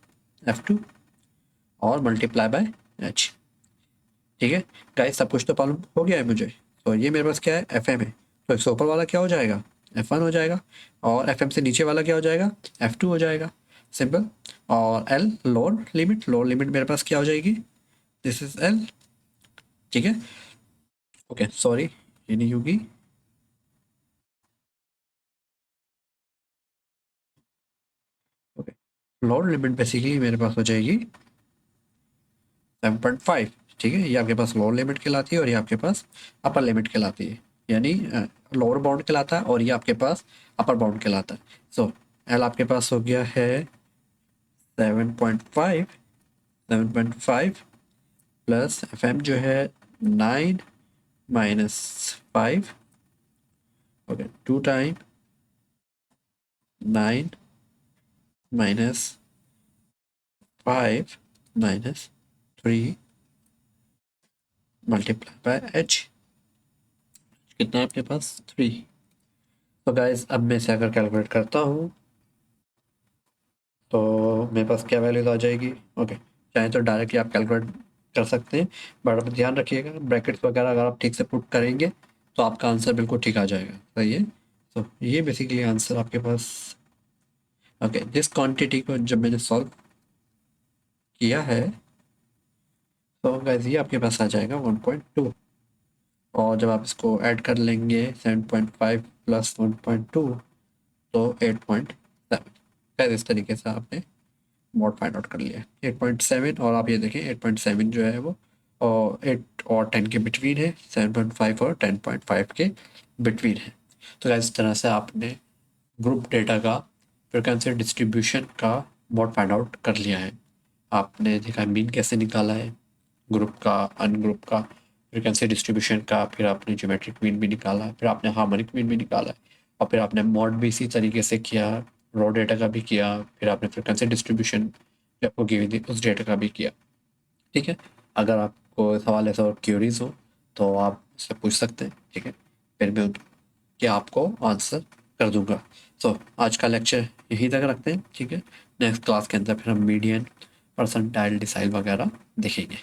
F2 और मल्टीप्लाई बाय एच। ठीक है गाइस, सब कुछ तो मालूम हो गया है मुझे। तो ये मेरे पास क्या है, एफ एम है। तो इससे ऊपर वाला क्या हो जाएगा, F1 हो जाएगा। और एफ एम से नीचे वाला क्या हो जाएगा, F2 हो जाएगा। सिंपल। और एल लोअर लिमिट मेरे पास क्या हो जाएगी, दिस इज एल। ठीक है। ओके सॉरी, ये नहीं होगी। ओके, लोअर लिमिट बेसिकली मेरे पास हो जाएगी 7.5। ठीक है, ये आपके पास लोअर लिमिट कहलाती है और ये आपके पास अपर लिमिट कहलाती है। यानी लोअर बाउंड कहलाता है और ये आपके पास अपर बाउंड कहलाता है। सो एल आपके पास हो गया है 7.5। 7.5 प्लस एफ एम जो है 9 -5। Okay, 2 time 9 -5 -3 multiply by H. कितना है आपके पास, 3। तो गाइज अब मैं इसे अगर कैलकुलेट करता हूँ तो मेरे पास क्या वैल्यूज आ जाएगी। ओके, चाहे तो डायरेक्टली आप कैलकुलेट कर सकते हैं, बट अब ध्यान रखिएगा ब्रैकेट्स वगैरह अगर आप ठीक से पुट करेंगे तो आपका आंसर बिल्कुल ठीक आ जाएगा। सही है। तो ये बेसिकली आंसर आपके पास। ओके, जिस क्वांटिटी को जब मैंने सॉल्व किया है तो गाइज ये आपके पास आ जाएगा 1.2। और जब आप इसको ऐड कर लेंगे 7.5 प्लस 1.2 तो 8.7। शायद इस तरीके से आपने मोड फाइंड आउट कर लिया 8.7। और आप ये देखें 8.7 जो है वो और 8 और 10 के बिटवीन है, 7.5 और 10.5 के बिटवीन है। तो इस तरह से आपने ग्रुप डेटा का फ्रिक्वेंसी डिस्ट्रीब्यूशन का मोड फाइंड आउट कर लिया है। आपने देखा मीन कैसे निकाला है, ग्रुप का, अनग्रुप का, फ्रिक्वेंसी डिस्ट्रीब्यूशन का, फिर आपने ज्योमेट्रिक मीन भी निकाला है, फिर आपने हार्मोनिक मीन भी निकाला है, और फिर आपने मॉड भी इसी तरीके से किया, रॉ डेटा का भी किया, फिर आपने फ्रिक्वेंसी डिस्ट्रीब्यूशन जो आपको गिवन थी उस डेटा का भी किया। ठीक है, अगर आपको सवाल ऐसा और क्यूरीज हो तो आप मुझसे पूछ सकते हैं। ठीक है, फिर मैं कि आपको आंसर कर दूंगा। सो आज का लेक्चर यहीं तक रखते हैं। ठीक है, नेक्स्ट क्लास के अंदर फिर हम मीडियन, परसेंटाइल, डिसाइल वगैरह देखेंगे।